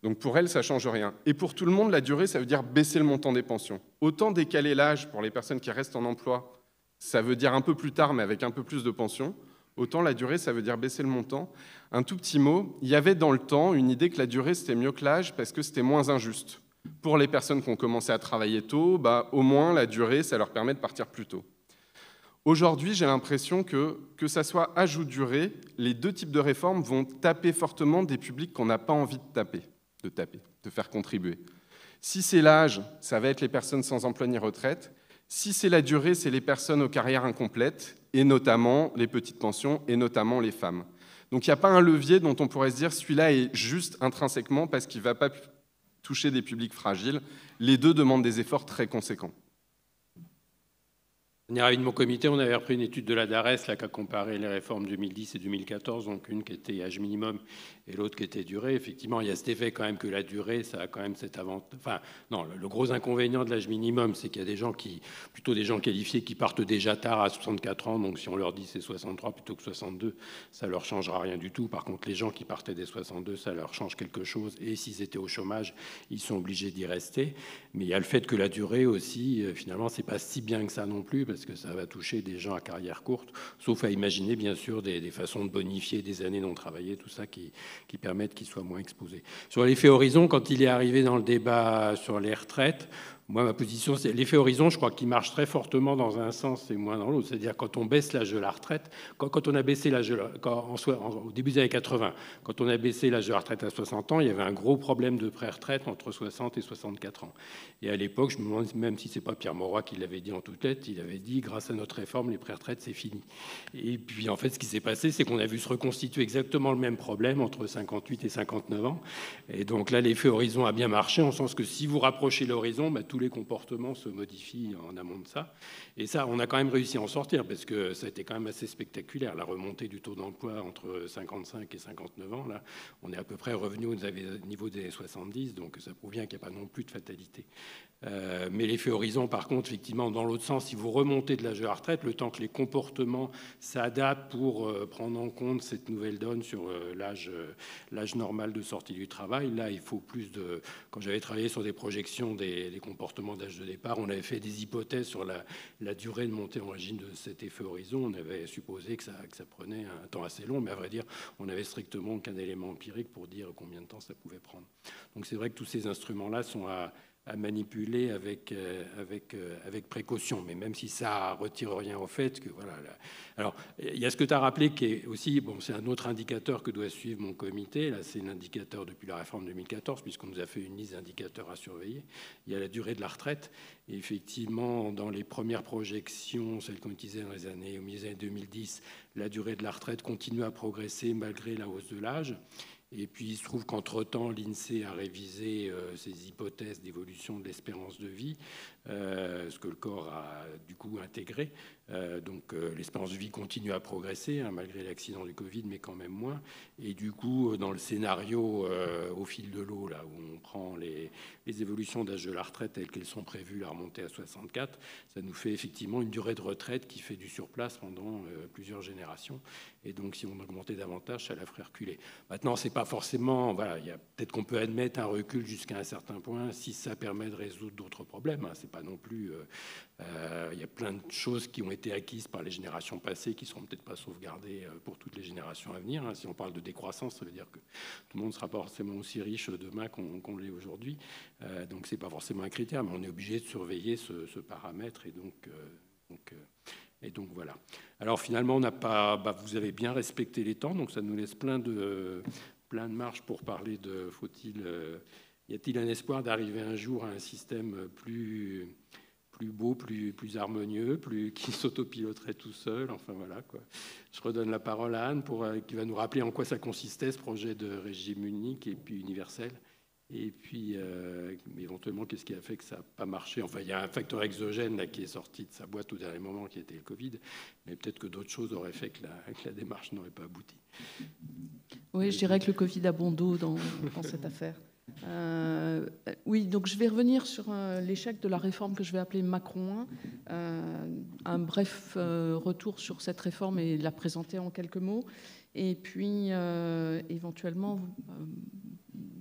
Donc pour elles, ça change rien. Et pour tout le monde, la durée, ça veut dire baisser le montant des pensions. Autant décaler l'âge pour les personnes qui restent en emploi, ça veut dire un peu plus tard, mais avec un peu plus de pension. Autant la durée, ça veut dire baisser le montant. Un tout petit mot, il y avait dans le temps une idée que la durée, c'était mieux que l'âge parce que c'était moins injuste. Pour les personnes qui ont commencé à travailler tôt, au moins la durée, ça leur permet de partir plus tôt. Aujourd'hui, j'ai l'impression que ça soit âge ou durée, les deux types de réformes vont taper fortement des publics qu'on n'a pas envie de faire contribuer. Si c'est l'âge, ça va être les personnes sans emploi ni retraite. Si c'est la durée, c'est les personnes aux carrières incomplètes, et notamment les petites pensions, et notamment les femmes. Donc il n'y a pas un levier dont on pourrait se dire celui-là est juste intrinsèquement parce qu'il ne va pas toucher des publics fragiles. Les deux demandent des efforts très conséquents. On est ravis de mon comité, on avait repris une étude de la DARES là, qui a comparé les réformes 2010 et 2014, donc une qui était âge minimum et l'autre qui était durée. Effectivement, il y a cet effet quand même que la durée, ça a quand même cet avantage. Enfin, non, le gros inconvénient de l'âge minimum, c'est qu'il y a des gens plutôt des gens qualifiés qui partent déjà tard à 64 ans, donc si on leur dit c'est 63 plutôt que 62, ça leur changera rien du tout. Par contre, les gens qui partaient dès 62, ça leur change quelque chose. Et s'ils étaient au chômage, ils sont obligés d'y rester. Mais il y a le fait que la durée aussi, finalement, c'est pas si bien que ça non plus, parce que ça va toucher des gens à carrière courte, sauf à imaginer bien sûr des façons de bonifier des années non travaillées, tout ça qui permettent qu'ils soient moins exposés. Sur l'effet horizon, quand il est arrivé dans le débat sur les retraites, moi, ma position, c'est l'effet horizon, je crois qu'il marche très fortement dans un sens et moins dans l'autre. C'est-à-dire quand on baisse l'âge de la retraite, quand on a baissé l'âge au début des années 80, quand on a baissé l'âge de la retraite à 60 ans, il y avait un gros problème de pré-retraite entre 60 et 64 ans. Et à l'époque, je me demande même si c'est pas Pierre Mauroy qui l'avait dit en toutes lettres, il avait dit, grâce à notre réforme, les pré-retraites, c'est fini. Et puis, en fait, ce qui s'est passé, c'est qu'on a vu se reconstituer exactement le même problème entre 58 et 59 ans. Et donc là, l'effet horizon a bien marché, en sens que si vous rapprochez l'horizon, tous les comportements se modifient en amont de ça. Et ça, on a quand même réussi à en sortir, parce que ça a été quand même assez spectaculaire, la remontée du taux d'emploi entre 55 et 59 ans. Là, on est à peu près revenu au niveau des 70, donc ça prouve bien qu'il n'y a pas non plus de fatalité. Mais l'effet horizon, par contre, effectivement, dans l'autre sens, si vous remontez de l'âge de la retraite, le temps que les comportements s'adaptent pour prendre en compte cette nouvelle donne sur l'âge normal de sortie du travail, là, il faut plus de... Quand j'avais travaillé sur des projections des comportements comportement d'âge de départ. On avait fait des hypothèses sur la durée de montée en régime de cet effet horizon. On avait supposé que ça prenait un temps assez long, mais à vrai dire, on n'avait strictement aucun élément empirique pour dire combien de temps ça pouvait prendre. Donc c'est vrai que tous ces instruments-là sont à manipuler avec précaution, mais même si ça retire rien au fait que voilà. Alors il y a ce que tu as rappelé qui est aussi c'est un autre indicateur que doit suivre mon comité. Là, c'est un indicateur depuis la réforme 2014, puisqu'on nous a fait une liste d'indicateurs à surveiller. Il y a la durée de la retraite. Et effectivement, dans les premières projections, celles qu'on utilisait au milieu des années 2010, la durée de la retraite continue à progresser malgré la hausse de l'âge. Et puis, il se trouve qu'entre-temps, l'INSEE a révisé ses hypothèses d'évolution de l'espérance de vie, ce que le corps a du coup intégré. Donc, l'espérance de vie continue à progresser, malgré l'accident du Covid, mais quand même moins. Et du coup, dans le scénario au fil de l'eau, là où on prend les évolutions d'âge de la retraite telles qu'elles sont prévues, la remontée à 64, ça nous fait effectivement une durée de retraite qui fait du surplace pendant plusieurs générations. Et donc, si on augmentait davantage, ça la ferait reculer. Maintenant, c'est pas forcément... Voilà, peut-être qu'on peut admettre un recul jusqu'à un certain point si ça permet de résoudre d'autres problèmes. C'est pas non plus... Il y a plein de choses qui ont été acquises par les générations passées qui ne seront peut-être pas sauvegardées pour toutes les générations à venir. Si on parle de décroissance, ça veut dire que tout le monde ne sera pas forcément aussi riche demain qu'on l'est aujourd'hui. Donc, ce n'est pas forcément un critère, mais on est obligé de surveiller ce paramètre. Et donc voilà. Alors finalement, on n'a pas. Vous avez bien respecté les temps, donc ça nous laisse plein de marge pour parler de. Y a-t-il un espoir d'arriver un jour à un système plus beau, plus harmonieux, qui s'autopiloterait tout seul. Enfin voilà quoi. Je redonne la parole à Anne qui va nous rappeler en quoi ça consistait ce projet de régime unique et puis universel. Et puis, éventuellement, qu'est-ce qui a fait que ça n'a pas marché? Enfin, il y a un facteur exogène là, qui est sorti de sa boîte au dernier moment, qui était le Covid. Mais peut-être que d'autres choses auraient fait que la démarche n'aurait pas abouti. Oui, je dirais que le Covid a bon dos dans cette affaire. Oui, donc je vais revenir sur l'échec de la réforme que je vais appeler Macron 1. Un bref retour sur cette réforme et la présenter en quelques mots. Et puis, éventuellement...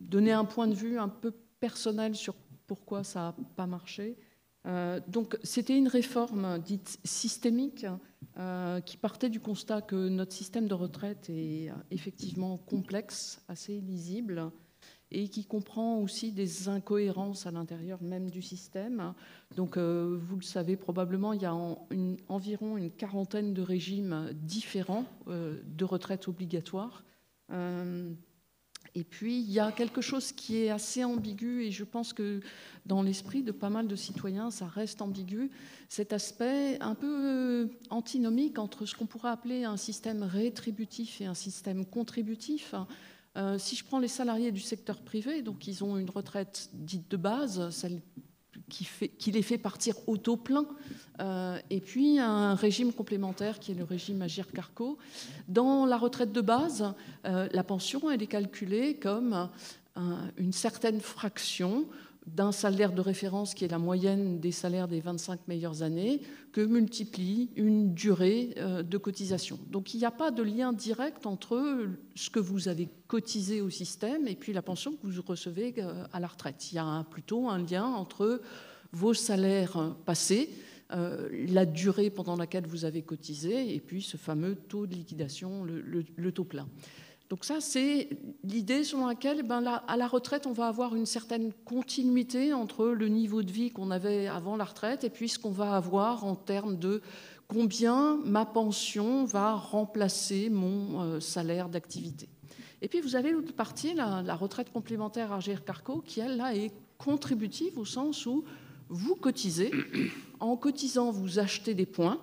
donner un point de vue un peu personnel sur pourquoi ça n'a pas marché. Donc, c'était une réforme dite systémique qui partait du constat que notre système de retraite est effectivement complexe, assez illisible, et qui comprend aussi des incohérences à l'intérieur même du système. Donc, vous le savez probablement, il y a environ une quarantaine de régimes différents de retraite obligatoire. Et puis, il y a quelque chose qui est assez ambigu, et je pense que dans l'esprit de pas mal de citoyens, ça reste ambigu, cet aspect un peu antinomique entre ce qu'on pourrait appeler un système rétributif et un système contributif. Si je prends les salariés du secteur privé, donc ils ont une retraite dite de base, celle qui les fait partir au taux plein, et puis un régime complémentaire qui est le régime Agirc-Arrco. Dans la retraite de base, la pension, elle est calculée comme une certaine fraction d'un salaire de référence qui est la moyenne des salaires des 25 meilleures années, que multiplie une durée de cotisation. Donc il n'y a pas de lien direct entre ce que vous avez cotisé au système et puis la pension que vous recevez à la retraite. Il y a plutôt un lien entre vos salaires passés, la durée pendant laquelle vous avez cotisé et puis ce fameux taux de liquidation, le taux plein. Donc ça, c'est l'idée selon laquelle, à la retraite, on va avoir une certaine continuité entre le niveau de vie qu'on avait avant la retraite et puis ce qu'on va avoir en termes de combien ma pension va remplacer mon salaire d'activité. Et puis vous avez l'autre partie, la retraite complémentaire Agirc-Arrco, qui, elle, là, est contributive au sens où vous cotisez. En cotisant, vous achetez des points.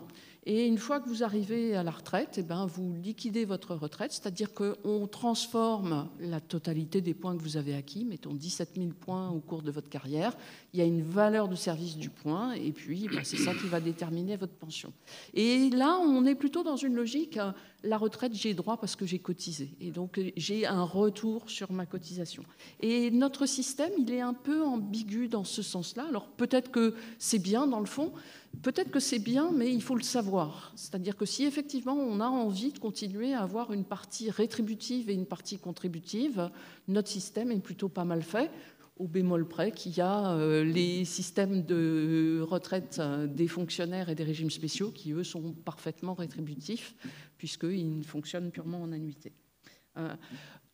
Et une fois que vous arrivez à la retraite, vous liquidez votre retraite, c'est-à-dire qu'on transforme la totalité des points que vous avez acquis, mettons 17 000 points au cours de votre carrière, il y a une valeur de service du point, et puis c'est ça qui va déterminer votre pension. Et là, on est plutôt dans une logique, la retraite, j'ai droit parce que j'ai cotisé, et donc j'ai un retour sur ma cotisation. Et notre système, il est un peu ambigu dans ce sens-là. Alors peut-être que c'est bien dans le fond, peut-être que c'est bien, mais il faut le savoir. C'est-à-dire que si effectivement on a envie de continuer à avoir une partie rétributive et une partie contributive, notre système est plutôt pas mal fait. au bémol près qu'il y a les systèmes de retraite des fonctionnaires et des régimes spéciaux qui, eux, sont parfaitement rétributifs puisqu'ils fonctionnent purement en annuité.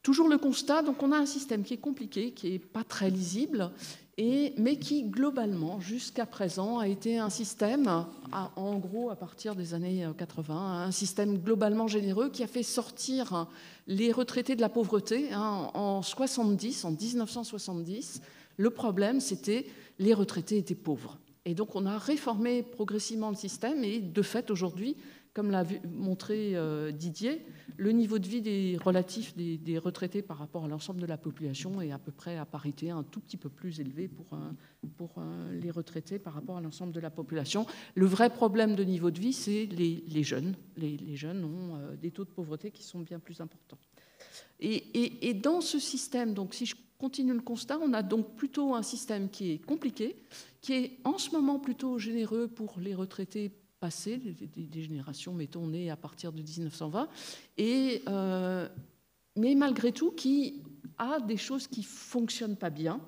Toujours le constat, donc on a un système qui est compliqué, qui n'est pas très lisible, mais qui, globalement, jusqu'à présent, a été un système, en gros, à partir des années 80, un système globalement généreux qui a fait sortir les retraités de la pauvreté en 1970. Le problème, c'était les retraités étaient pauvres. Et donc, on a réformé progressivement le système et, de fait, aujourd'hui, comme l'a montré Didier, le niveau de vie relatif des retraités par rapport à l'ensemble de la population est à peu près à parité, un tout petit peu plus élevé pour les retraités par rapport à l'ensemble de la population. Le vrai problème de niveau de vie, c'est les jeunes. Les jeunes ont des taux de pauvreté qui sont bien plus importants. Et dans ce système, donc si je continue le constat, on a donc plutôt un système qui est compliqué, qui est en ce moment plutôt généreux pour les retraités passées, des générations, mettons, nées à partir de 1920, mais malgré tout, qui a des choses qui ne fonctionnent pas bien.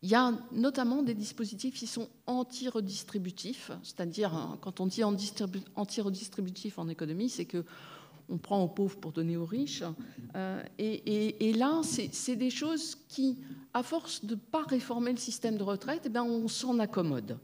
Il y a notamment des dispositifs qui sont anti-redistributifs, c'est-à-dire, quand on dit anti-redistributif en économie, c'est qu'on prend aux pauvres pour donner aux riches. Et là, c'est des choses qui, à force de ne pas réformer le système de retraite, eh bien, on s'en accommode.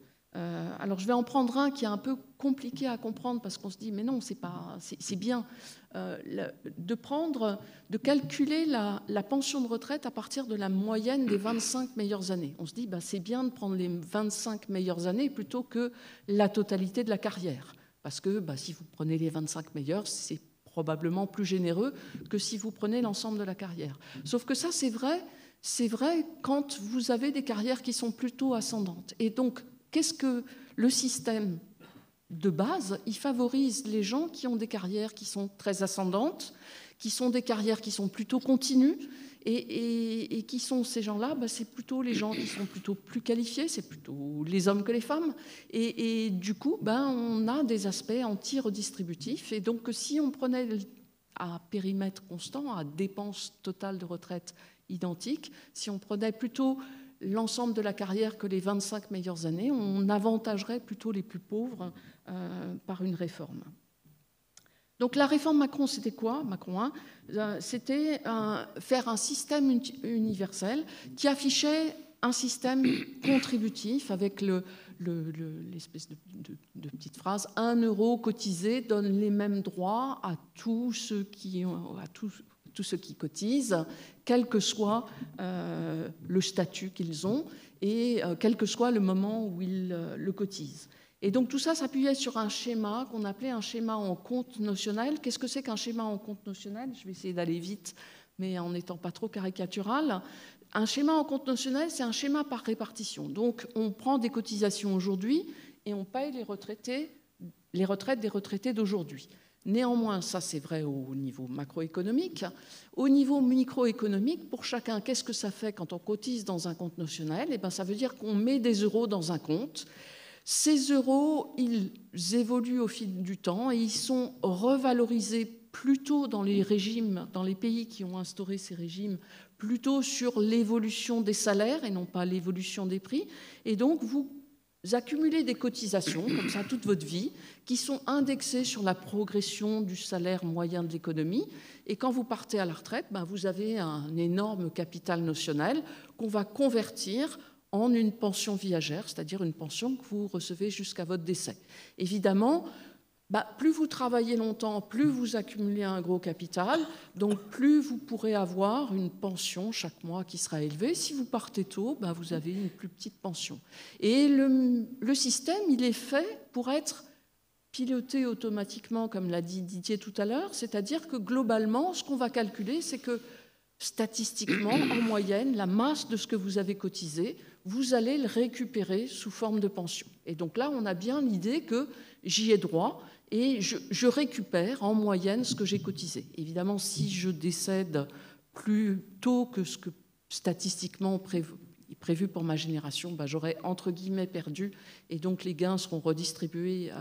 Alors je vais en prendre un qui est un peu compliqué à comprendre parce qu'on se dit mais non, c'est bien de calculer la pension de retraite à partir de la moyenne des 25 meilleures années. On se dit c'est bien de prendre les 25 meilleures années plutôt que la totalité de la carrière parce que si vous prenez les 25 meilleures, c'est probablement plus généreux que si vous prenez l'ensemble de la carrière. Sauf que ça c'est vrai quand vous avez des carrières qui sont plutôt ascendantes. Et donc qu'est-ce que le système de base? Il favorise les gens qui ont des carrières qui sont très ascendantes, qui sont des carrières qui sont plutôt continues, et qui sont ces gens-là, c'est plutôt les gens qui sont plutôt plus qualifiés, c'est plutôt les hommes que les femmes, et du coup, on a des aspects anti-redistributifs, et donc si on prenait à périmètre constant, à dépenses totales de retraite identiques, si on prenait plutôt l'ensemble de la carrière que les 25 meilleures années, on avantagerait plutôt les plus pauvres par une réforme. Donc la réforme Macron, c'était quoi? Macron 1, c'était faire un système universel qui affichait un système contributif avec l'espèce de petite phrase « 1 euro cotisé donne les mêmes droits à tous ceux qui cotisent, quel que soit le statut qu'ils ont et quel que soit le moment où ils le cotisent. » Et donc tout ça s'appuyait sur un schéma qu'on appelait un schéma en compte notionnel. Qu'est-ce que c'est qu'un schéma en compte notionnel? Je vais essayer d'aller vite, mais en n'étant pas trop caricatural. Un schéma en compte notionnel, c'est un schéma par répartition. Donc on prend des cotisations aujourd'hui et on paye les retraites des retraités d'aujourd'hui. Néanmoins, ça c'est vrai au niveau macroéconomique. Au niveau microéconomique, pour chacun, qu'est-ce que ça fait quand on cotise dans un compte notionnel? Ça veut dire qu'on met des euros dans un compte. Ces euros, ils évoluent au fil du temps et ils sont revalorisés plutôt dans les régimes, dans les pays qui ont instauré ces régimes, plutôt sur l'évolution des salaires et non pas l'évolution des prix. Et donc, vous accumulez des cotisations, comme ça, toute votre vie, qui sont indexées sur la progression du salaire moyen de l'économie. Et quand vous partez à la retraite, vous avez un énorme capital notionnel qu'on va convertir en une pension viagère, c'est-à-dire une pension que vous recevez jusqu'à votre décès. Évidemment, plus vous travaillez longtemps, plus vous accumulez un gros capital, donc plus vous pourrez avoir une pension chaque mois qui sera élevée. Si vous partez tôt, vous avez une plus petite pension. Et le système, il est fait pour être piloté automatiquement, comme l'a dit Didier tout à l'heure, c'est-à-dire que globalement, ce qu'on va calculer, c'est que statistiquement, en moyenne, la masse de ce que vous avez cotisé, vous allez le récupérer sous forme de pension. Et donc là, on a bien l'idée que j'y ai droit et je récupère en moyenne ce que j'ai cotisé. Évidemment, si je décède plus tôt que ce que statistiquement est prévu pour ma génération, j'aurai entre guillemets perdu et donc les gains seront redistribués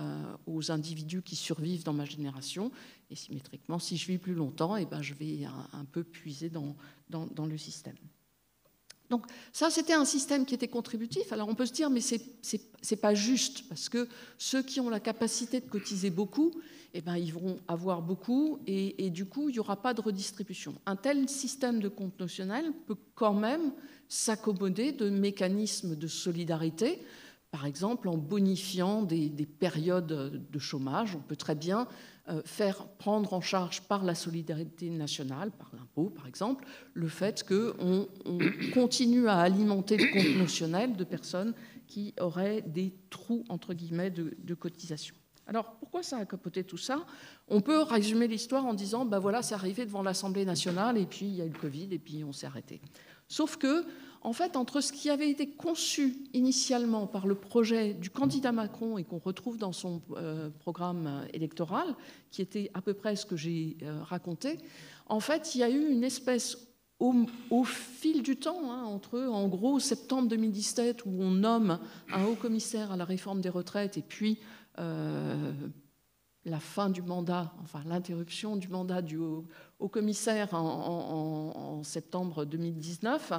aux individus qui survivent dans ma génération. Et symétriquement, si je vis plus longtemps, je vais un peu puiser dans le système. Donc ça, c'était un système qui était contributif. Alors on peut se dire, mais c'est pas juste, parce que ceux qui ont la capacité de cotiser beaucoup, eh ben, ils vont avoir beaucoup, et du coup, il n'y aura pas de redistribution. Un tel système de compte notionnel peut quand même s'accommoder de mécanismes de solidarité, par exemple en bonifiant des périodes de chômage. On peut très bien faire prendre en charge par la solidarité nationale, par l'impôt par exemple, le fait qu'on continue à alimenter le compte notionnel de personnes qui auraient des trous, entre guillemets, de cotisation. Alors, pourquoi ça a capoté tout ça? On peut résumer l'histoire en disant, ben voilà, c'est arrivé devant l'Assemblée nationale, et puis il y a eu le Covid, et puis on s'est arrêté. Sauf que, en fait, entre ce qui avait été conçu initialement par le projet du candidat Macron et qu'on retrouve dans son programme électoral, qui était à peu près ce que j'ai raconté, en fait, il y a eu une espèce, au fil du temps, entre, en gros, septembre 2017, où on nomme un haut-commissaire à la réforme des retraites, et puis la fin du mandat, enfin l'interruption du mandat du haut-commissaire en septembre 2019,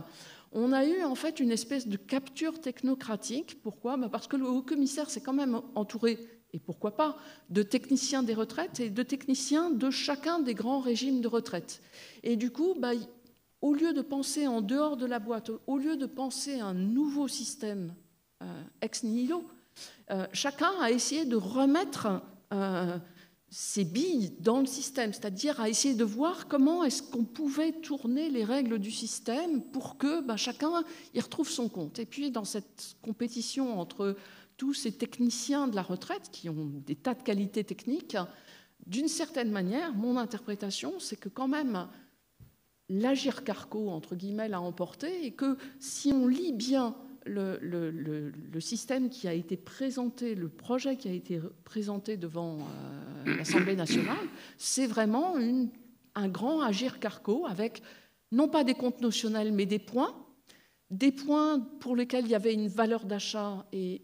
on a eu en fait une espèce de capture technocratique. Pourquoi? Parce que le haut-commissaire s'est quand même entouré, et pourquoi pas, de techniciens des retraites et de techniciens de chacun des grands régimes de retraite. Et du coup, au lieu de penser en dehors de la boîte, au lieu de penser un nouveau système ex nihilo, chacun a essayé de remettre ses billes dans le système, c'est-à-dire à essayer de voir comment est-ce qu'on pouvait tourner les règles du système pour que chacun y retrouve son compte. Et puis dans cette compétition entre tous ces techniciens de la retraite qui ont des tas de qualités techniques, d'une certaine manière, mon interprétation, c'est que quand même l'Agirc Arrco, entre guillemets, l'a emporté, et que si on lit bien le système qui a été présenté, le projet qui a été présenté devant l'Assemblée nationale, c'est vraiment un grand Agirc Arrco avec non pas des comptes notionnels, mais des points pour lesquels il y avait une valeur d'achat et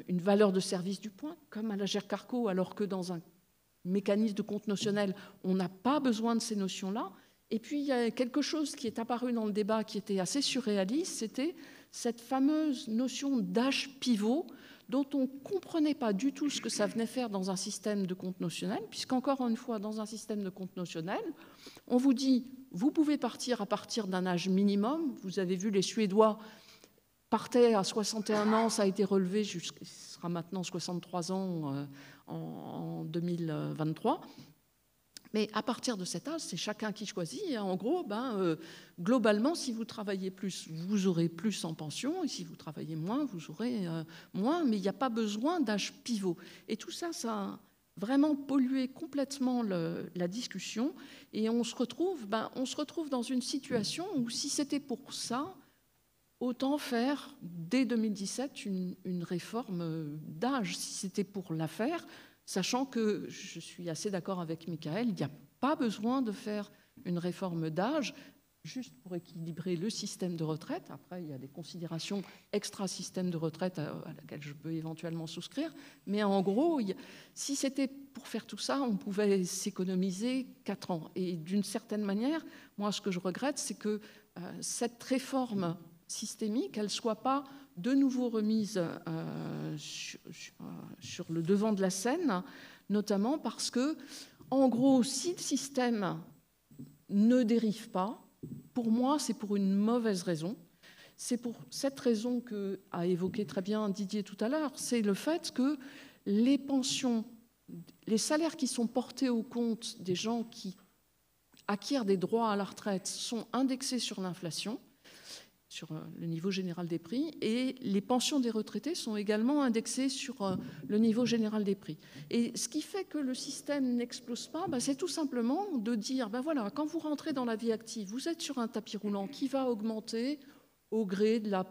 une valeur de service du point, comme à l'Agirc Arrco, alors que dans un mécanisme de compte notionnel, on n'a pas besoin de ces notions-là. Et puis, il y a quelque chose qui est apparu dans le débat qui était assez surréaliste, c'était cette fameuse notion d'âge pivot dont on ne comprenait pas du tout ce que ça venait faire dans un système de compte notionnel, puisqu'encore une fois, dans un système de compte notionnel, on vous dit, vous pouvez partir à partir d'un âge minimum. Vous avez vu, les Suédois partaient à 61 ans, ça a été relevé, ce sera maintenant 63 ans en 2023. Mais à partir de cet âge, c'est chacun qui choisit. Et en gros, globalement, si vous travaillez plus, vous aurez plus en pension. Et si vous travaillez moins, vous aurez moins. Mais il n'y a pas besoin d'âge pivot. Et tout ça, ça a vraiment pollué complètement la discussion. Et on se retrouve dans une situation où, si c'était pour ça, autant faire, dès 2017, une réforme d'âge, si c'était pour la faire. Sachant que je suis assez d'accord avec Michael, il n'y a pas besoin de faire une réforme d'âge juste pour équilibrer le système de retraite. Après, il y a des considérations extra-système de retraite à laquelle je peux éventuellement souscrire. Mais en gros, si c'était pour faire tout ça, on pouvait s'économiser 4 ans. Et d'une certaine manière, moi, ce que je regrette, c'est que cette réforme systémique, elle ne soit pas de nouveau remise sur le devant de la scène, notamment parce que, en gros, si le système ne dérive pas, pour moi, c'est pour une mauvaise raison. C'est pour cette raison qu'a évoqué très bien Didier tout à l'heure, c'est le fait que les pensions, les salaires qui sont portés au compte des gens qui acquièrent des droits à la retraite sont indexés sur l'inflation, sur le niveau général des prix, et les pensions des retraités sont également indexées sur le niveau général des prix. Et ce qui fait que le système n'explose pas, c'est tout simplement de dire, voilà, quand vous rentrez dans la vie active, vous êtes sur un tapis roulant qui va augmenter au gré de la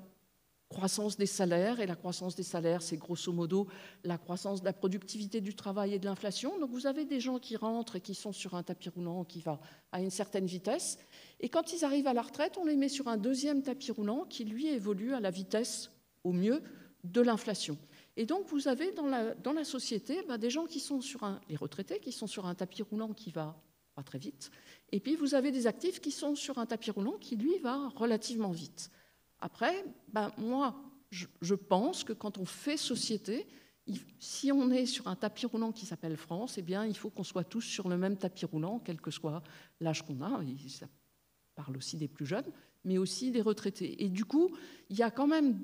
croissance des salaires, et la croissance des salaires, c'est grosso modo la croissance de la productivité du travail et de l'inflation. Donc vous avez des gens qui rentrent et qui sont sur un tapis roulant qui va à une certaine vitesse, et quand ils arrivent à la retraite, on les met sur un deuxième tapis roulant qui, lui, évolue à la vitesse, au mieux, de l'inflation. Et donc vous avez dans la société des gens qui sont les retraités qui sont sur un tapis roulant qui va pas très vite, et puis vous avez des actifs qui sont sur un tapis roulant qui, lui, va relativement vite. Après, moi, je pense que quand on fait société, si on est sur un tapis roulant qui s'appelle France, eh bien, il faut qu'on soit tous sur le même tapis roulant, quel que soit l'âge qu'on a. Et ça parle aussi des plus jeunes, mais aussi des retraités. Et du coup, il y a quand même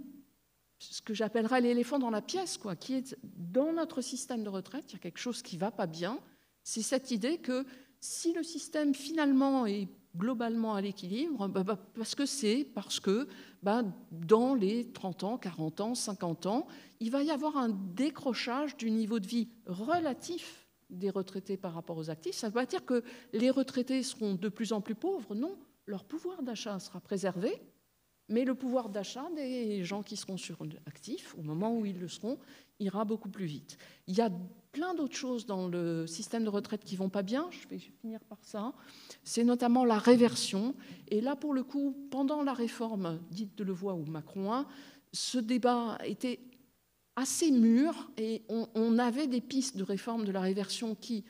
ce que j'appellerais l'éléphant dans la pièce, quoi, qui est dans notre système de retraite. Il y a quelque chose qui ne va pas bien. C'est cette idée que si le système finalement est globalement à l'équilibre, parce que dans les 30 ans, 40 ans, 50 ans, il va y avoir un décrochage du niveau de vie relatif des retraités par rapport aux actifs. Ça ne veut pas dire que les retraités seront de plus en plus pauvres, non. Leur pouvoir d'achat sera préservé, mais le pouvoir d'achat des gens qui seront sur actifs, au moment où ils le seront, ira beaucoup plus vite. Il y a plein d'autres choses dans le système de retraite qui ne vont pas bien. Je vais finir par ça. C'est notamment la réversion. Et là, pour le coup, pendant la réforme dite de Levoy ou Macron 1, ce débat était assez mûr et on avait des pistes de réforme de la réversion qui,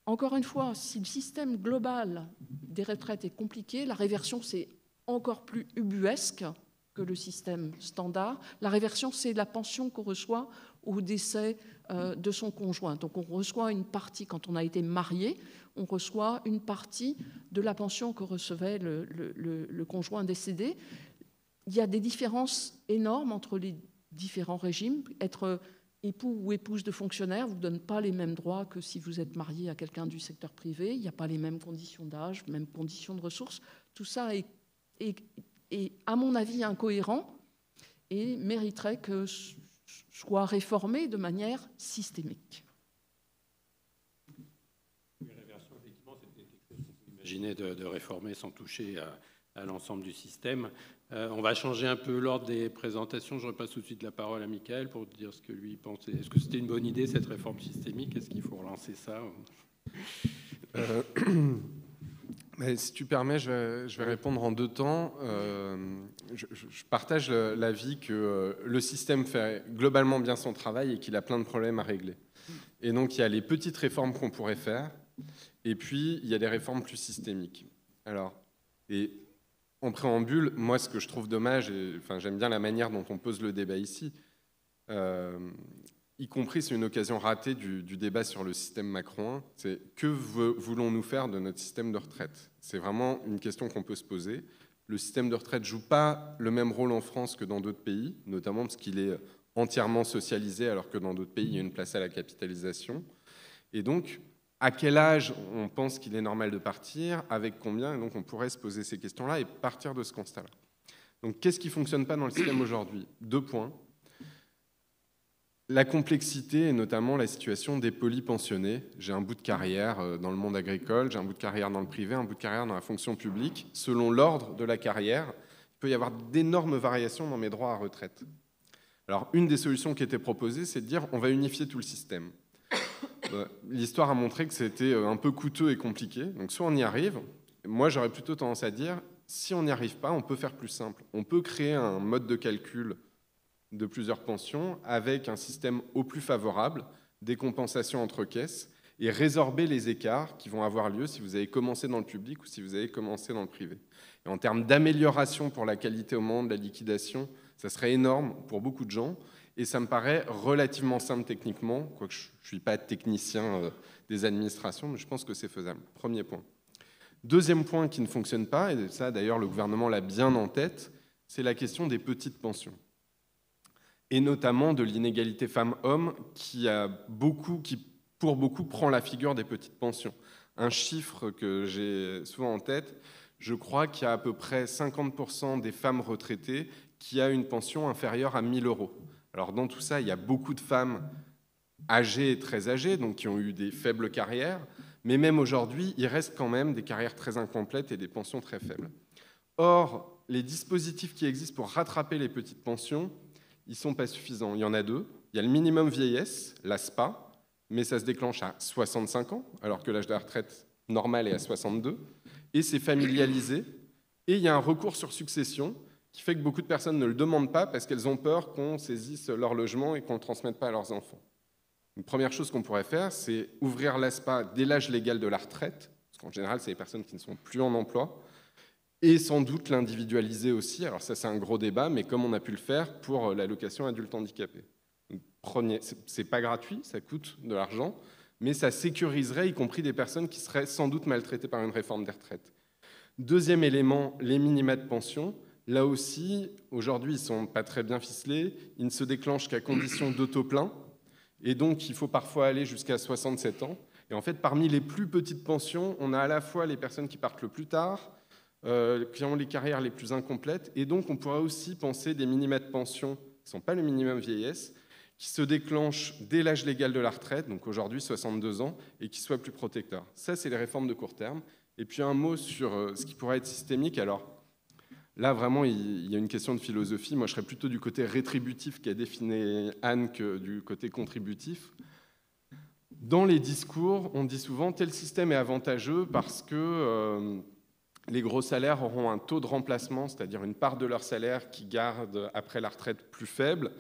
encore une fois, si le système global des retraites est compliqué, la réversion, c'est encore plus ubuesque que le système standard. La réversion, c'est la pension qu'on reçoit au décès de son conjoint. Donc on reçoit une partie, quand on a été marié, on reçoit une partie de la pension que recevait le conjoint décédé. Il y a des différences énormes entre les différents régimes. Être époux ou épouse de fonctionnaire ne vous donne pas les mêmes droits que si vous êtes marié à quelqu'un du secteur privé. Il n'y a pas les mêmes conditions d'âge, mêmes conditions de ressources. Tout ça est, à mon avis, incohérent et mériterait que soit réformé de manière systémique. La réversion, effectivement, c'était quelque chose qu'on peut imaginer de réformer sans toucher à l'ensemble du système. On va changer un peu l'ordre des présentations. Je repasse tout de suite la parole à Michael pour dire ce que lui pensait. Est-ce que c'était une bonne idée, cette réforme systémique? Est-ce qu'il faut relancer ça? Mais si tu permets, je vais répondre en deux temps. Je partage l'avis que le système fait globalement bien son travail et qu'il a plein de problèmes à régler. Et donc, il y a les petites réformes qu'on pourrait faire, et puis il y a des réformes plus systémiques. Alors, et en préambule, moi, ce que je trouve dommage, j'aime bien la manière dont on pose le débat ici, y compris c'est une occasion ratée du débat sur le système Macron, c'est que voulons-nous faire de notre système de retraite? C'est vraiment une question qu'on peut se poser. Le système de retraite ne joue pas le même rôle en France que dans d'autres pays, notamment parce qu'il est entièrement socialisé, alors que dans d'autres pays, il y a une place à la capitalisation. Et donc, à quel âge on pense qu'il est normal de partir? Avec combien? Et donc, on pourrait se poser ces questions-là et partir de ce constat-là. Donc, qu'est-ce qui ne fonctionne pas dans le système aujourd'hui? 2 points. La complexité et notamment la situation des polypensionnés. J'ai un bout de carrière dans le monde agricole, j'ai un bout de carrière dans le privé, un bout de carrière dans la fonction publique. Selon l'ordre de la carrière, il peut y avoir d'énormes variations dans mes droits à retraite. Alors, une des solutions qui était proposée, c'est de dire on va unifier tout le système. L'histoire a montré que c'était un peu coûteux et compliqué. Donc, soit on y arrive. Moi, j'aurais plutôt tendance à dire si on n'y arrive pas, on peut faire plus simple. On peut créer un mode de calcul de plusieurs pensions avec un système au plus favorable, des compensations entre caisses et résorber les écarts qui vont avoir lieu si vous avez commencé dans le public ou si vous avez commencé dans le privé. Et en termes d'amélioration pour la qualité au moment de la liquidation, ça serait énorme pour beaucoup de gens et ça me paraît relativement simple techniquement, quoique je ne suis pas technicien des administrations, mais je pense que c'est faisable. Premier point. Deuxième point qui ne fonctionne pas, et ça d'ailleurs le gouvernement l'a bien en tête, c'est la question des petites pensions. Et notamment de l'inégalité femmes-hommes qui pour beaucoup, prend la figure des petites pensions. Un chiffre que j'ai souvent en tête, je crois qu'il y a à peu près 50% des femmes retraitées qui a une pension inférieure à 1 000 €. Alors dans tout ça, il y a beaucoup de femmes âgées et très âgées, donc qui ont eu des faibles carrières, mais même aujourd'hui, il reste quand même des carrières très incomplètes et des pensions très faibles. Or, les dispositifs qui existent pour rattraper les petites pensions, ils ne sont pas suffisants. Il y en a 2. Il y a le minimum vieillesse, l'ASPA, mais ça se déclenche à 65 ans, alors que l'âge de la retraite normal est à 62. Et c'est familialisé. Et il y a un recours sur succession qui fait que beaucoup de personnes ne le demandent pas parce qu'elles ont peur qu'on saisisse leur logement et qu'on ne le transmette pas à leurs enfants. Une première chose qu'on pourrait faire, c'est ouvrir l'ASPA dès l'âge légal de la retraite, parce qu'en général, c'est les personnes qui ne sont plus en emploi, et sans doute l'individualiser aussi. Alors ça, c'est un gros débat, mais comme on a pu le faire pour l'allocation adulte handicapé. C'est pas gratuit, ça coûte de l'argent, mais ça sécuriserait, y compris des personnes qui seraient sans doute maltraitées par une réforme des retraites. Deuxième élément, les minima de pension. Là aussi, aujourd'hui, ils ne sont pas très bien ficelés. Ils ne se déclenchent qu'à condition d'auto-plein. Et donc, il faut parfois aller jusqu'à 67 ans. Et en fait, parmi les plus petites pensions, on a à la fois les personnes qui partent le plus tard, qui ont les carrières les plus incomplètes. Et donc, on pourrait aussi penser des minima de pension, qui ne sont pas le minimum vieillesse, qui se déclenchent dès l'âge légal de la retraite, donc aujourd'hui 62 ans, et qui soient plus protecteurs. Ça, c'est les réformes de court terme. Et puis un mot sur ce qui pourrait être systémique. Alors là, vraiment, il y a une question de philosophie. Moi, je serais plutôt du côté rétributif qu'a défini Anne que du côté contributif. Dans les discours, on dit souvent tel système est avantageux parce que les gros salaires auront un taux de remplacement, c'est-à-dire une part de leur salaire qui garde après la retraite plus faible,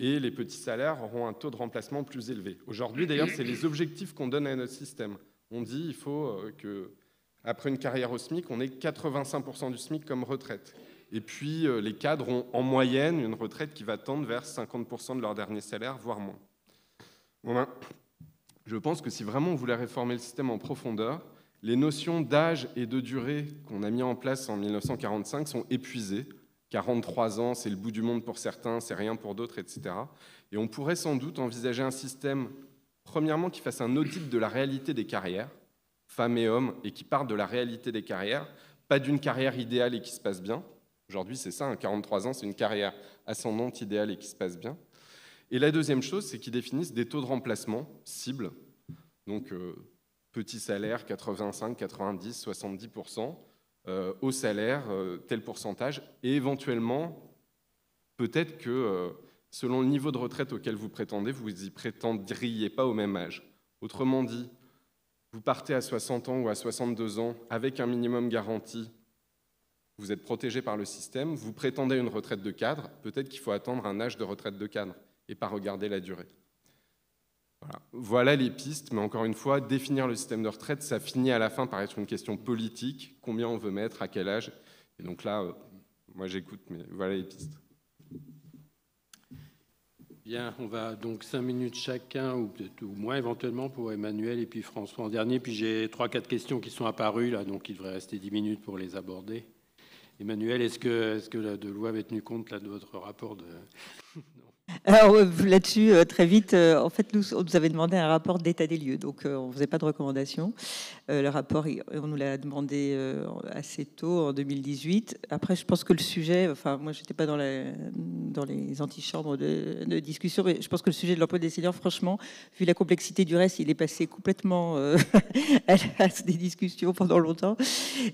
et les petits salaires auront un taux de remplacement plus élevé. Aujourd'hui, d'ailleurs, c'est les objectifs qu'on donne à notre système. On dit qu'il faut que, après une carrière au SMIC, on ait 85% du SMIC comme retraite. Et puis, les cadres ont en moyenne une retraite qui va tendre vers 50% de leur dernier salaire, voire moins. Bon ben, je pense que si vraiment on voulait réformer le système en profondeur, les notions d'âge et de durée qu'on a mis en place en 1945 sont épuisées. 43 ans, c'est le bout du monde pour certains, c'est rien pour d'autres, etc. Et on pourrait sans doute envisager un système, premièrement, qui fasse un audit de la réalité des carrières, femmes et hommes, et qui parte de la réalité des carrières, pas d'une carrière idéale et qui se passe bien. Aujourd'hui, c'est ça, 43 ans, c'est une carrière ascendante, idéale et qui se passe bien. Et la deuxième chose, c'est qu'ils définissent des taux de remplacement cibles. Donc, petit salaire, 85, 90, 70%. Au salaire, tel pourcentage, et éventuellement, peut-être que selon le niveau de retraite auquel vous prétendez, vous n'y prétendriez pas au même âge. Autrement dit, vous partez à 60 ans ou à 62 ans avec un minimum garanti, vous êtes protégé par le système, vous prétendez une retraite de cadre, peut-être qu'il faut attendre un âge de retraite de cadre et pas regarder la durée. Voilà les pistes, mais encore une fois, définir le système de retraite, ça finit à la fin par être une question politique. Combien on veut mettre, à quel âge? Et donc là, moi j'écoute, mais voilà les pistes. Bien, on va donc 5 minutes chacun, ou peut-être ou moins éventuellement pour Emmanuel et puis François en dernier. Puis j'ai 3-4 questions qui sont apparues là, donc il devrait rester 10 minutes pour les aborder. Emmanuel, est-ce que la Deloitte avait tenu compte là, de votre rapport de... Alors là-dessus, très vite, en fait, on nous avait demandé un rapport d'état des lieux, donc on ne faisait pas de recommandations. Le rapport, on nous l'a demandé assez tôt, en 2018. Après, je pense que le sujet, enfin, moi, je n'étais pas dans les antichambres de discussion, mais je pense que le sujet de l'emploi des seniors, franchement, vu la complexité du reste, il est passé complètement à des discussions pendant longtemps.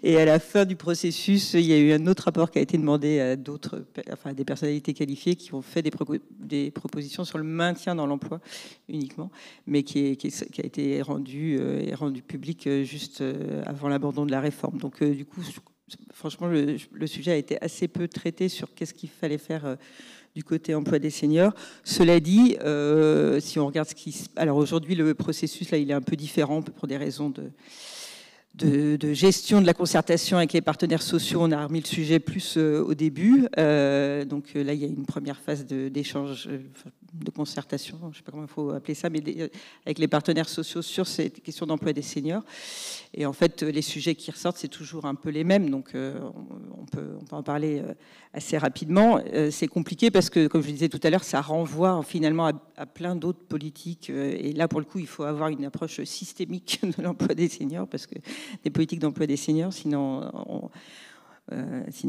Et à la fin du processus, il y a eu un autre rapport qui a été demandé à à des personnalités qualifiées qui ont fait des propositions sur le maintien dans l'emploi uniquement, mais qui a été rendu public juste avant l'abandon de la réforme. Donc du coup, franchement, le sujet a été assez peu traité sur qu'est-ce qu'il fallait faire du côté emploi des seniors. Cela dit, si on regarde alors aujourd'hui, le processus là, il est un peu différent pour des raisons de gestion de la concertation avec les partenaires sociaux. On a remis le sujet plus au début. Donc là, il y a une première phase d'échange, de concertation, je ne sais pas comment il faut appeler ça, mais avec les partenaires sociaux sur cette question d'emploi des seniors. Et en fait, les sujets qui ressortent, c'est toujours un peu les mêmes. Donc on peut en parler assez rapidement. C'est compliqué parce que, comme je le disais tout à l'heure, ça renvoie finalement à plein d'autres politiques. Et là, pour le coup, il faut avoir une approche systémique de l'emploi des seniors, parce que des politiques d'emploi des seniors, sinon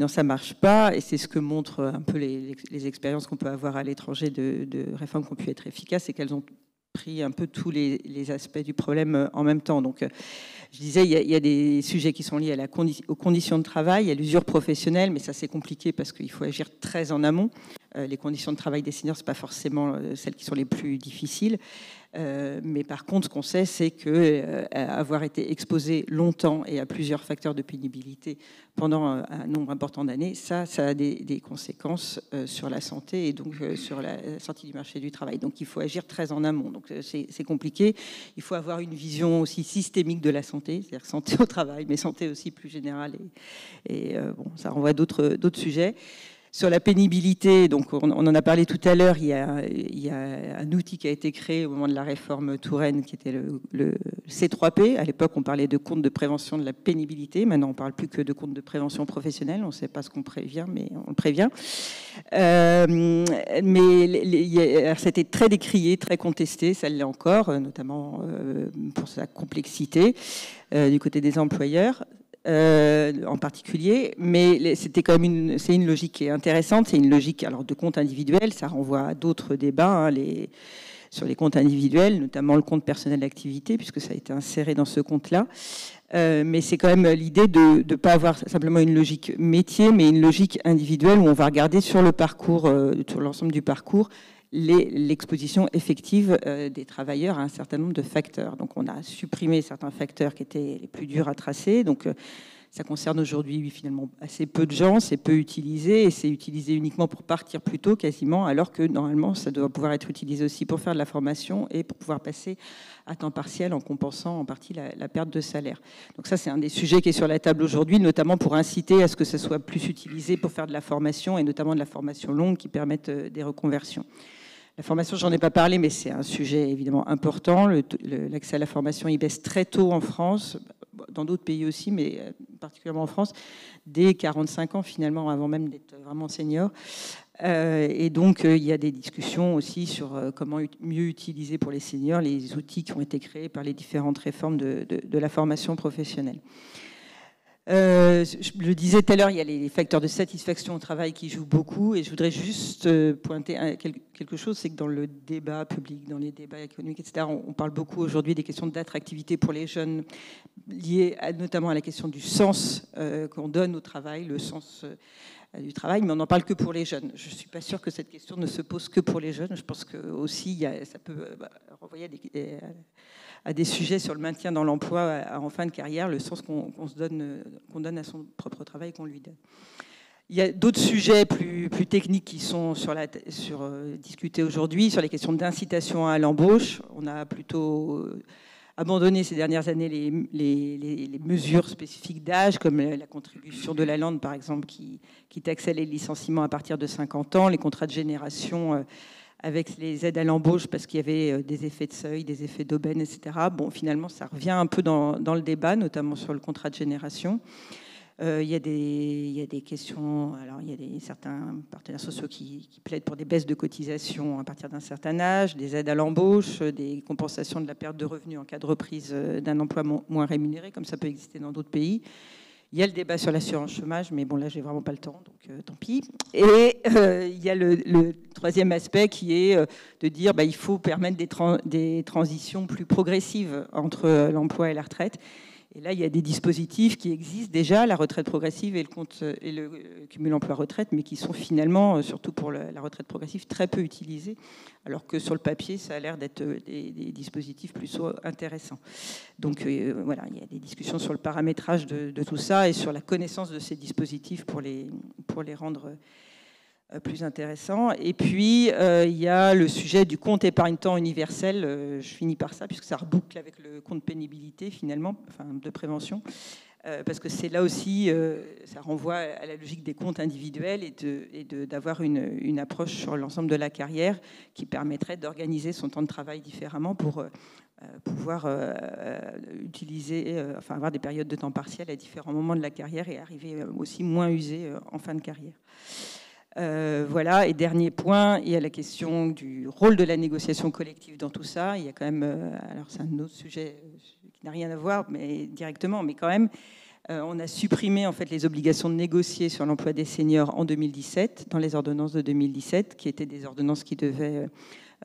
ça ne marche pas. Et c'est ce que montrent un peu les expériences qu'on peut avoir à l'étranger de réformes qui ont pu être efficaces, c'est qu'elles ont pris un peu tous les aspects du problème en même temps. Donc, je disais, il y a des sujets qui sont liés aux conditions de travail, à l'usure professionnelle, mais ça c'est compliqué parce qu'il faut agir très en amont. Les conditions de travail des seniors, ce n'est pas forcément celles qui sont les plus difficiles. Mais par contre, ce qu'on sait, c'est qu'avoir été exposé longtemps et à plusieurs facteurs de pénibilité pendant un nombre important d'années, ça a des conséquences sur la santé et donc sur la sortie du marché du travail. Donc il faut agir très en amont. Donc c'est compliqué. Il faut avoir une vision aussi systémique de la santé, c'est-à-dire santé au travail, mais santé aussi plus générale. Et bon, ça renvoie à d'autres sujets. Sur la pénibilité, donc on en a parlé tout à l'heure, il y a un outil qui a été créé au moment de la réforme Touraine qui était le C3P. À l'époque, on parlait de compte de prévention de la pénibilité. Maintenant, on ne parle plus que de compte de prévention professionnelle. On ne sait pas ce qu'on prévient, mais on le prévient. Mais c'était très décrié, très contesté, ça l'est encore, notamment pour sa complexité du côté des employeurs. En particulier, mais c'était quand même c'est une logique qui est intéressante, c'est une logique alors de compte individuel, ça renvoie à d'autres débats sur les comptes individuels, notamment le compte personnel d'activité, puisque ça a été inséré dans ce compte-là. Mais c'est quand même l'idée de ne pas avoir simplement une logique métier, mais une logique individuelle où on va regarder sur le parcours, sur l'ensemble du parcours, l'exposition effective des travailleurs à un certain nombre de facteurs. Donc on a supprimé certains facteurs qui étaient les plus durs à tracer. Donc ça concerne aujourd'hui finalement assez peu de gens, c'est peu utilisé et c'est utilisé uniquement pour partir plus tôt quasiment, alors que normalement ça doit pouvoir être utilisé aussi pour faire de la formation et pour pouvoir passer à temps partiel en compensant en partie la perte de salaire. Donc ça c'est un des sujets qui est sur la table aujourd'hui, notamment pour inciter à ce que ça soit plus utilisé pour faire de la formation et notamment de la formation longue qui permette des reconversions. La formation, j'en ai pas parlé, mais c'est un sujet évidemment important. L'accès à la formation, il baisse très tôt en France, dans d'autres pays aussi, mais particulièrement en France, dès 45 ans finalement, avant même d'être vraiment senior. Et donc, il y a des discussions aussi sur comment mieux utiliser pour les seniors les outils qui ont été créés par les différentes réformes de la formation professionnelle. Je le disais tout à l'heure, il y a les facteurs de satisfaction au travail qui jouent beaucoup, et je voudrais juste pointer quelque chose, c'est que dans le débat public, dans les débats économiques, etc., on parle beaucoup aujourd'hui des questions d'attractivité pour les jeunes, liées notamment à la question du sens qu'on donne au travail, le sens du travail, mais on n'en parle que pour les jeunes. Je ne suis pas sûre que cette question ne se pose que pour les jeunes. Je pense que aussi ça peut renvoyer à des sujets sur le maintien dans l'emploi en fin de carrière, le sens qu'on donne à son propre travail, qu'on lui donne. Il y a d'autres sujets plus techniques qui sont discutés aujourd'hui, sur les questions d'incitation à l'embauche. On a plutôt abandonné ces dernières années les mesures spécifiques d'âge, comme la contribution de la Lande, par exemple, qui taxait les licenciements à partir de 50 ans, les contrats de génération avec les aides à l'embauche, parce qu'il y avait des effets de seuil, des effets d'aubaine, etc. Bon, finalement, ça revient un peu dans le débat, notamment sur le contrat de génération. Il y a des questions, alors il y a certains partenaires sociaux qui plaident pour des baisses de cotisations à partir d'un certain âge, des aides à l'embauche, des compensations de la perte de revenus en cas de reprise d'un emploi moins rémunéré, comme ça peut exister dans d'autres pays. Il y a le débat sur l'assurance chômage, mais bon, là, j'ai vraiment pas le temps, donc tant pis. Et il y a le troisième aspect qui est de dire il faut permettre des transitions plus progressives entre l'emploi et la retraite. Et là, il y a des dispositifs qui existent déjà, la retraite progressive et le cumul emploi-retraite, mais qui sont finalement, surtout pour la retraite progressive, très peu utilisés, alors que sur le papier, ça a l'air d'être des dispositifs plutôt intéressants. Donc voilà, il y a des discussions sur le paramétrage de tout ça et sur la connaissance de ces dispositifs pour les rendre plus intéressant. Et puis, il y a le sujet du compte épargne-temps universel. Je finis par ça, puisque ça reboucle avec le compte pénibilité, finalement, enfin, de prévention. Parce que c'est là aussi, ça renvoie à la logique des comptes individuels et d'avoir une approche sur l'ensemble de la carrière qui permettrait d'organiser son temps de travail différemment pour pouvoir avoir des périodes de temps partiel à différents moments de la carrière et arriver aussi moins usé en fin de carrière. Voilà, et dernier point, il y a la question du rôle de la négociation collective dans tout ça. Il y a quand même, alors c'est un autre sujet qui n'a rien à voir, mais directement, mais quand même, on a supprimé en fait les obligations de négocier sur l'emploi des seniors en 2017, dans les ordonnances de 2017, qui étaient des ordonnances qui devaient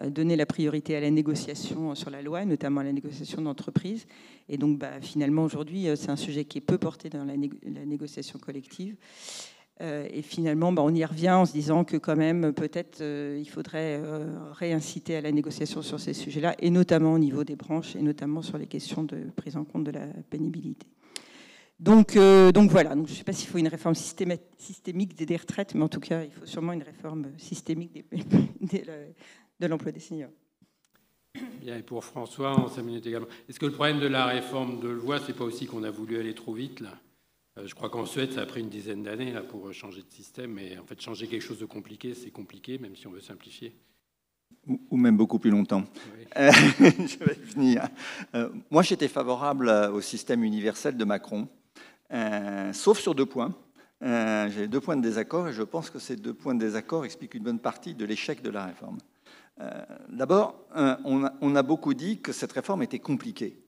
donner la priorité à la négociation sur la loi, notamment à la négociation d'entreprise. Et donc, finalement, aujourd'hui, c'est un sujet qui est peu porté dans la négociation collective. Et finalement, on y revient en se disant que quand même, peut-être, il faudrait réinciter à la négociation sur ces sujets-là, et notamment au niveau des branches, et notamment sur les questions de prise en compte de la pénibilité. Donc voilà, donc, je ne sais pas s'il faut une réforme systémique des retraites, mais en tout cas, il faut sûrement une réforme systémique de l'emploi des seniors. Bien, et pour François, en 5 minutes également. Est-ce que le problème de la réforme de loi, c'est pas aussi qu'on a voulu aller trop vite, là ? Je crois qu'en Suède, ça a pris une dizaine d'années là, pour changer de système, mais en fait, changer quelque chose de compliqué, c'est compliqué, même si on veut simplifier. Ou même beaucoup plus longtemps. Oui. Je vais venir. Moi, j'étais favorable au système universel de Macron, sauf sur 2 points. J'ai 2 points de désaccord, et je pense que ces 2 points de désaccord expliquent une bonne partie de l'échec de la réforme. D'abord, on a beaucoup dit que cette réforme était compliquée.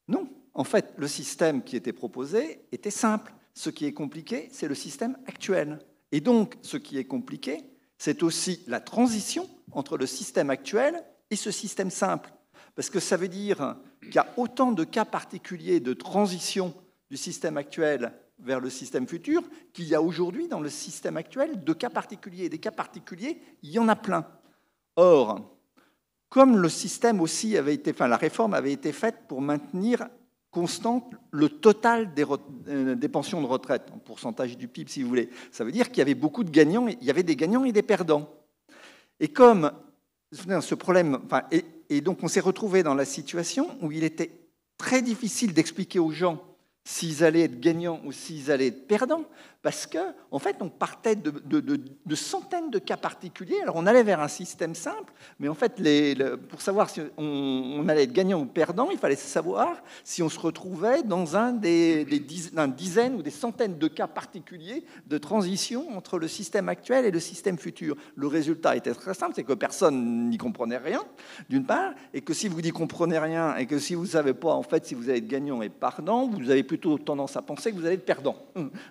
Non, en fait, le système qui était proposé était simple. Ce qui est compliqué, c'est le système actuel. Et donc, ce qui est compliqué, c'est aussi la transition entre le système actuel et ce système simple. Parce que ça veut dire qu'il y a autant de cas particuliers de transition du système actuel vers le système futur qu'il y a aujourd'hui dans le système actuel de cas particuliers. Et des cas particuliers, il y en a plein. Or, comme le système aussi avait été, la réforme avait été faite pour maintenir constante le total des pensions de retraite, en pourcentage du PIB si vous voulez, ça veut dire qu'il y avait beaucoup de gagnants, il y avait des gagnants et des perdants. Et comme ce problème, et donc on s'est retrouvé dans la situation où il était très difficile d'expliquer aux gens s'ils allaient être gagnants ou s'ils allaient être perdants, parce qu'en fait, on partait de centaines de cas particuliers. Alors, on allait vers un système simple, mais en fait, pour savoir si on allait être gagnant ou perdant, il fallait savoir si on se retrouvait dans une dizaine ou des centaines de cas particuliers de transition entre le système actuel et le système futur. Le résultat était très simple, c'est que personne n'y comprenait rien, d'une part, et que si vous n'y comprenez rien, et que si vous ne savez pas, en fait, si vous allez être gagnant et perdant, vous avez plutôt tendance à penser que vous allez être perdant.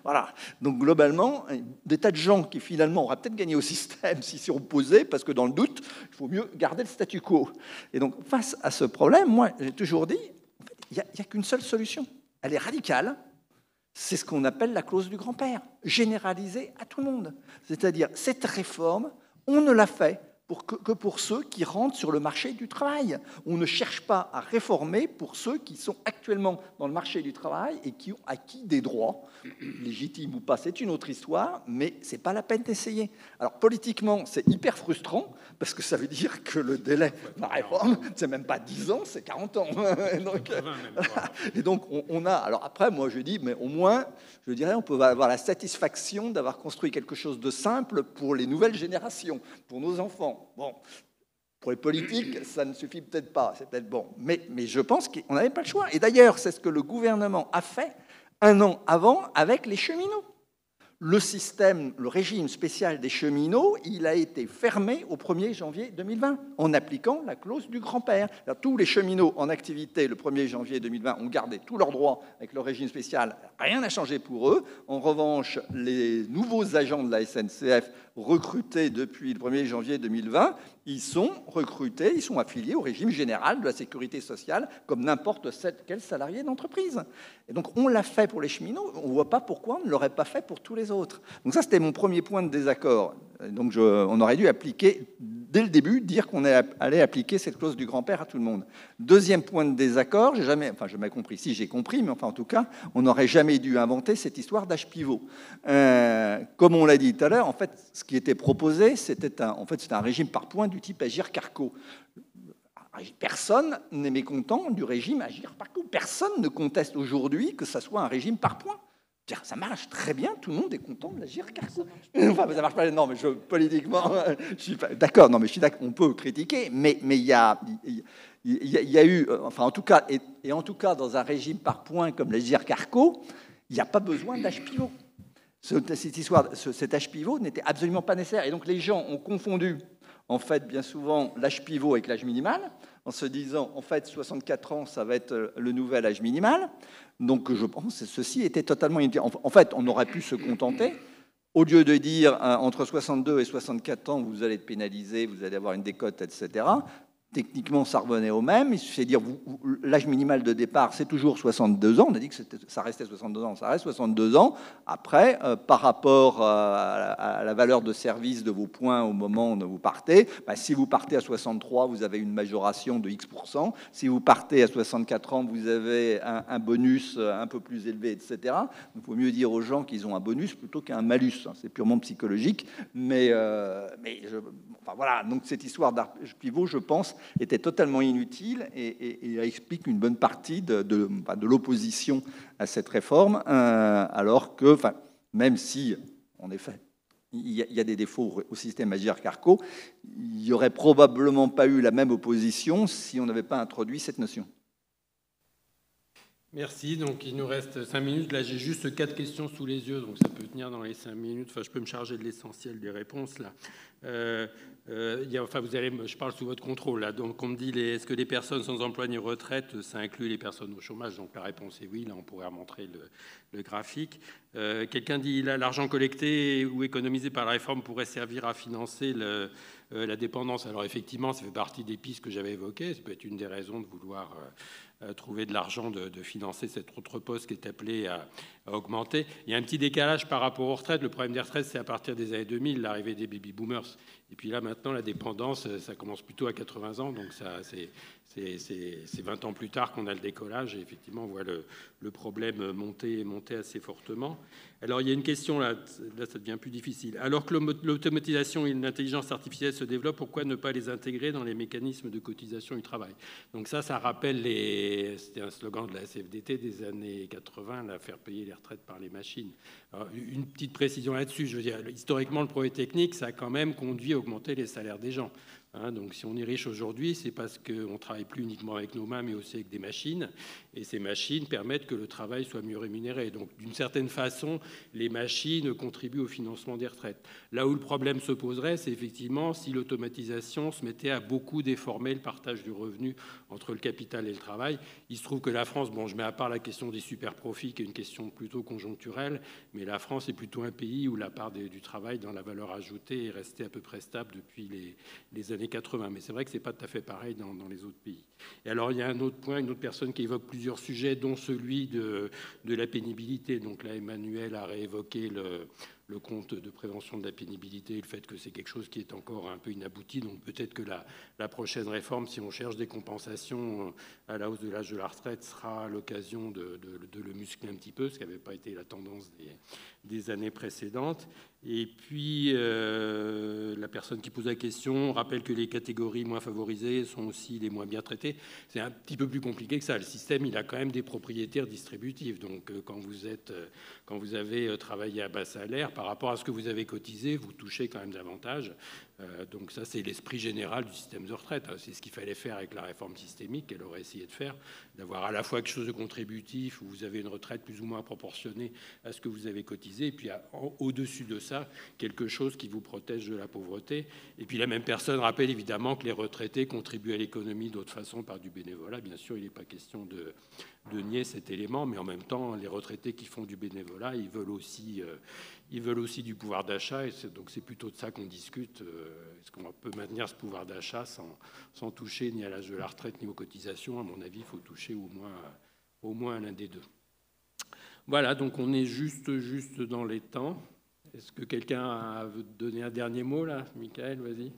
Voilà. Donc, globalement, des tas de gens qui, finalement, auraient peut-être gagné au système s'ils s'y opposaient, parce que dans le doute, il faut mieux garder le statu quo. Et donc, face à ce problème, moi, j'ai toujours dit, en fait, il n'y a qu'une seule solution. Elle est radicale. C'est ce qu'on appelle la clause du grand-père, généralisée à tout le monde. C'est-à-dire, cette réforme, on ne l'a fait que pour ceux qui rentrent sur le marché du travail. On ne cherche pas à réformer pour ceux qui sont actuellement dans le marché du travail et qui ont acquis des droits, légitimes ou pas, c'est une autre histoire, mais ce n'est pas la peine d'essayer. Alors politiquement, c'est hyper frustrant, parce que ça veut dire que le délai de la réforme, c'est même pas 10 ans, c'est 40 ans. Et donc, on a... Alors après, moi, je dis, mais au moins, je dirais, on peut avoir la satisfaction d'avoir construit quelque chose de simple pour les nouvelles générations, pour nos enfants. Bon, pour les politiques, ça ne suffit peut-être pas, c'est peut-être bon. Mais je pense qu'on n'avait pas le choix. Et d'ailleurs, c'est ce que le gouvernement a fait 1 an avant avec les cheminots. Le régime spécial des cheminots, il a été fermé au 1er janvier 2020 en appliquant la clause du grand-père. Tous les cheminots en activité le 1er janvier 2020 ont gardé tous leurs droits avec le régime spécial. Rien n'a changé pour eux. En revanche, les nouveaux agents de la SNCF recrutés depuis le 1er janvier 2020, ils sont recrutés, ils sont affiliés au régime général de la sécurité sociale comme n'importe quel salarié d'entreprise. Et donc on l'a fait pour les cheminots, on ne voit pas pourquoi on ne l'aurait pas fait pour tous les autres. Donc ça, c'était mon premier point de désaccord. Donc on aurait dû appliquer, dès le début, dire qu'on allait appliquer cette clause du grand-père à tout le monde. Deuxième point de désaccord, j'ai jamais compris, si j'ai compris, mais enfin en tout cas, on n'aurait jamais dû inventer cette histoire d'âge pivot. Comme on l'a dit tout à l'heure, en fait, ce qui était proposé, c'était un régime par points du type Agirc-Arrco. Personne n'est mécontent du régime Agirc-Arrco. Personne ne conteste aujourd'hui que ça soit un régime par points. Ça marche très bien, tout le monde est content de l'Agirc-Arrco. Enfin, ça marche pas. Non, mais politiquement, je suis pas d'accord. Non, mais je suis d'accord. On peut critiquer, mais il y a eu, enfin, en tout cas, et en tout cas, dans un régime par points comme l'Agirc-Arrco, il n'y a pas besoin d'âge pivot. Cet âge pivot n'était absolument pas nécessaire. Et donc, les gens ont confondu, en fait, bien souvent, l'âge pivot avec l'âge minimal, en se disant, en fait, 64 ans, ça va être le nouvel âge minimal. Donc, je pense que ceci était totalement inutile. En fait, on aurait pu se contenter, au lieu de dire entre 62 et 64 ans, vous allez être pénalisé, vous allez avoir une décote, etc., techniquement, ça revenait au même. Il suffit de dire, l'âge minimal de départ, c'est toujours 62 ans. On a dit que ça restait 62 ans, ça reste 62 ans. Après, par rapport à la valeur de service de vos points au moment où vous partez, si vous partez à 63, vous avez une majoration de X%. Si vous partez à 64 ans, vous avez un bonus un peu plus élevé, etc. Donc, il faut mieux dire aux gens qu'ils ont un bonus plutôt qu'un malus. C'est purement psychologique. Enfin, voilà, donc cette histoire d'âge pivot, je pense, était totalement inutile et explique une bonne partie de l'opposition à cette réforme, alors que, même si, en effet, il y a des défauts au système Agirc-Arrco, il n'y aurait probablement pas eu la même opposition si on n'avait pas introduit cette notion. Merci. Donc, il nous reste 5 minutes. Là, j'ai juste 4 questions sous les yeux, donc ça peut tenir dans les 5 minutes. Enfin, je peux me charger de l'essentiel des réponses, là. Je parle sous votre contrôle, là. Donc, on me dit, est-ce que les personnes sans emploi ni retraite, ça inclut les personnes au chômage? Donc, la réponse est oui. Là, on pourrait remontrer le graphique. Quelqu'un dit, là, l'argent collecté ou économisé par la réforme pourrait servir à financer la dépendance. Alors, effectivement, ça fait partie des pistes que j'avais évoquées. Ça peut être une des raisons de vouloir trouver de l'argent, de financer cet autre poste qui est appelé à augmenter. Il y a un petit décalage par rapport aux retraites. Le problème des retraites, c'est à partir des années 2000, l'arrivée des baby-boomers. Et puis là, maintenant, la dépendance, ça commence plutôt à 80 ans. Donc, c'est 20 ans plus tard qu'on a le décollage. Et effectivement, on voit le problème monter assez fortement. Alors, il y a une question, là, ça devient plus difficile. Alors que l'automatisation et l'intelligence artificielle se développent, pourquoi ne pas les intégrer dans les mécanismes de cotisation du travail? Donc ça rappelle c'était un slogan de la CFDT des années 80, là, faire payer les retraites par les machines. Alors, une petite précision là-dessus, je veux dire, historiquement, le progrès technique, ça a quand même conduit à augmenter les salaires des gens. Donc si on est riche aujourd'hui, c'est parce qu'on ne travaille plus uniquement avec nos mains, mais aussi avec des machines. Et ces machines permettent que le travail soit mieux rémunéré. Donc d'une certaine façon, les machines contribuent au financement des retraites. Là où le problème se poserait, c'est effectivement si l'automatisation se mettait à beaucoup déformer le partage du revenu entre le capital et le travail. Il se trouve que la France, bon, je mets à part la question des super profits, qui est une question plutôt conjoncturelle, mais la France est plutôt un pays où la part du travail dans la valeur ajoutée est restée à peu près stable depuis les années 80, mais c'est vrai que c'est pas tout à fait pareil dans les autres pays. Et alors il y a un autre point, une autre personne qui évoque plusieurs sujets, dont celui de la pénibilité. Donc là, Emmanuel a réévoqué le compte de prévention de la pénibilité, le fait que c'est quelque chose qui est encore un peu inabouti. Donc peut-être que la prochaine réforme, si on cherche des compensations à la hausse de l'âge de la retraite, sera l'occasion de le muscler un petit peu, ce qui n'avait pas été la tendance des années précédentes. Et puis, la personne qui pose la question rappelle que les catégories moins favorisées sont aussi les moins bien traitées. C'est un petit peu plus compliqué que ça. Le système, il a quand même des propriétaires distributifs. Donc, quand vous avez travaillé à bas salaire, par rapport à ce que vous avez cotisé, vous touchez quand même davantage. Donc ça, c'est l'esprit général du système de retraite. C'est ce qu'il fallait faire avec la réforme systémique qu'elle aurait essayé de faire, d'avoir à la fois quelque chose de contributif, où vous avez une retraite plus ou moins proportionnée à ce que vous avez cotisé, et puis au-dessus de ça, quelque chose qui vous protège de la pauvreté. Et puis la même personne rappelle évidemment que les retraités contribuent à l'économie d'autre façon par du bénévolat. Bien sûr, il n'est pas question de nier cet élément, mais en même temps, les retraités qui font du bénévolat, ils veulent aussi du pouvoir d'achat, et donc c'est plutôt de ça qu'on discute. Est-ce qu'on peut maintenir ce pouvoir d'achat sans toucher ni à l'âge de la retraite ni aux cotisations? À mon avis, il faut toucher au moins à l'un des deux. Voilà, donc on est juste dans les temps. Est-ce que quelqu'un veut donner un dernier mot, là? Michael, vas-y.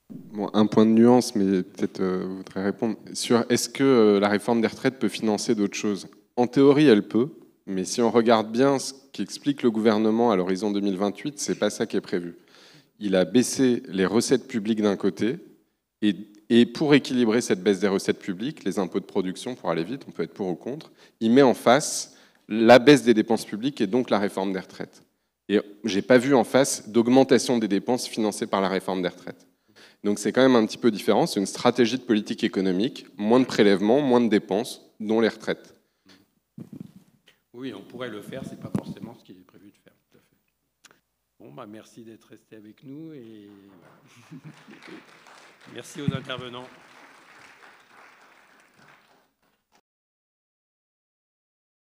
Bon, un point de nuance, mais peut-être vous voudrez répondre. Sur est-ce que la réforme des retraites peut financer d'autres choses? En théorie, elle peut, mais si on regarde bien ce qu'explique le gouvernement à l'horizon 2028, c'est pas ça qui est prévu. Il a baissé les recettes publiques d'un côté, et pour équilibrer cette baisse des recettes publiques, les impôts de production, pour aller vite, on peut être pour ou contre, il met en face la baisse des dépenses publiques et donc la réforme des retraites. Et j'ai pas vu en face d'augmentation des dépenses financées par la réforme des retraites. Donc c'est quand même un petit peu différent, c'est une stratégie de politique économique, moins de prélèvements, moins de dépenses, dont les retraites. Oui, on pourrait le faire, c'est pas forcément ce qu'il est prévu de faire. Tout à fait. Bon, merci d'être resté avec nous et merci aux intervenants.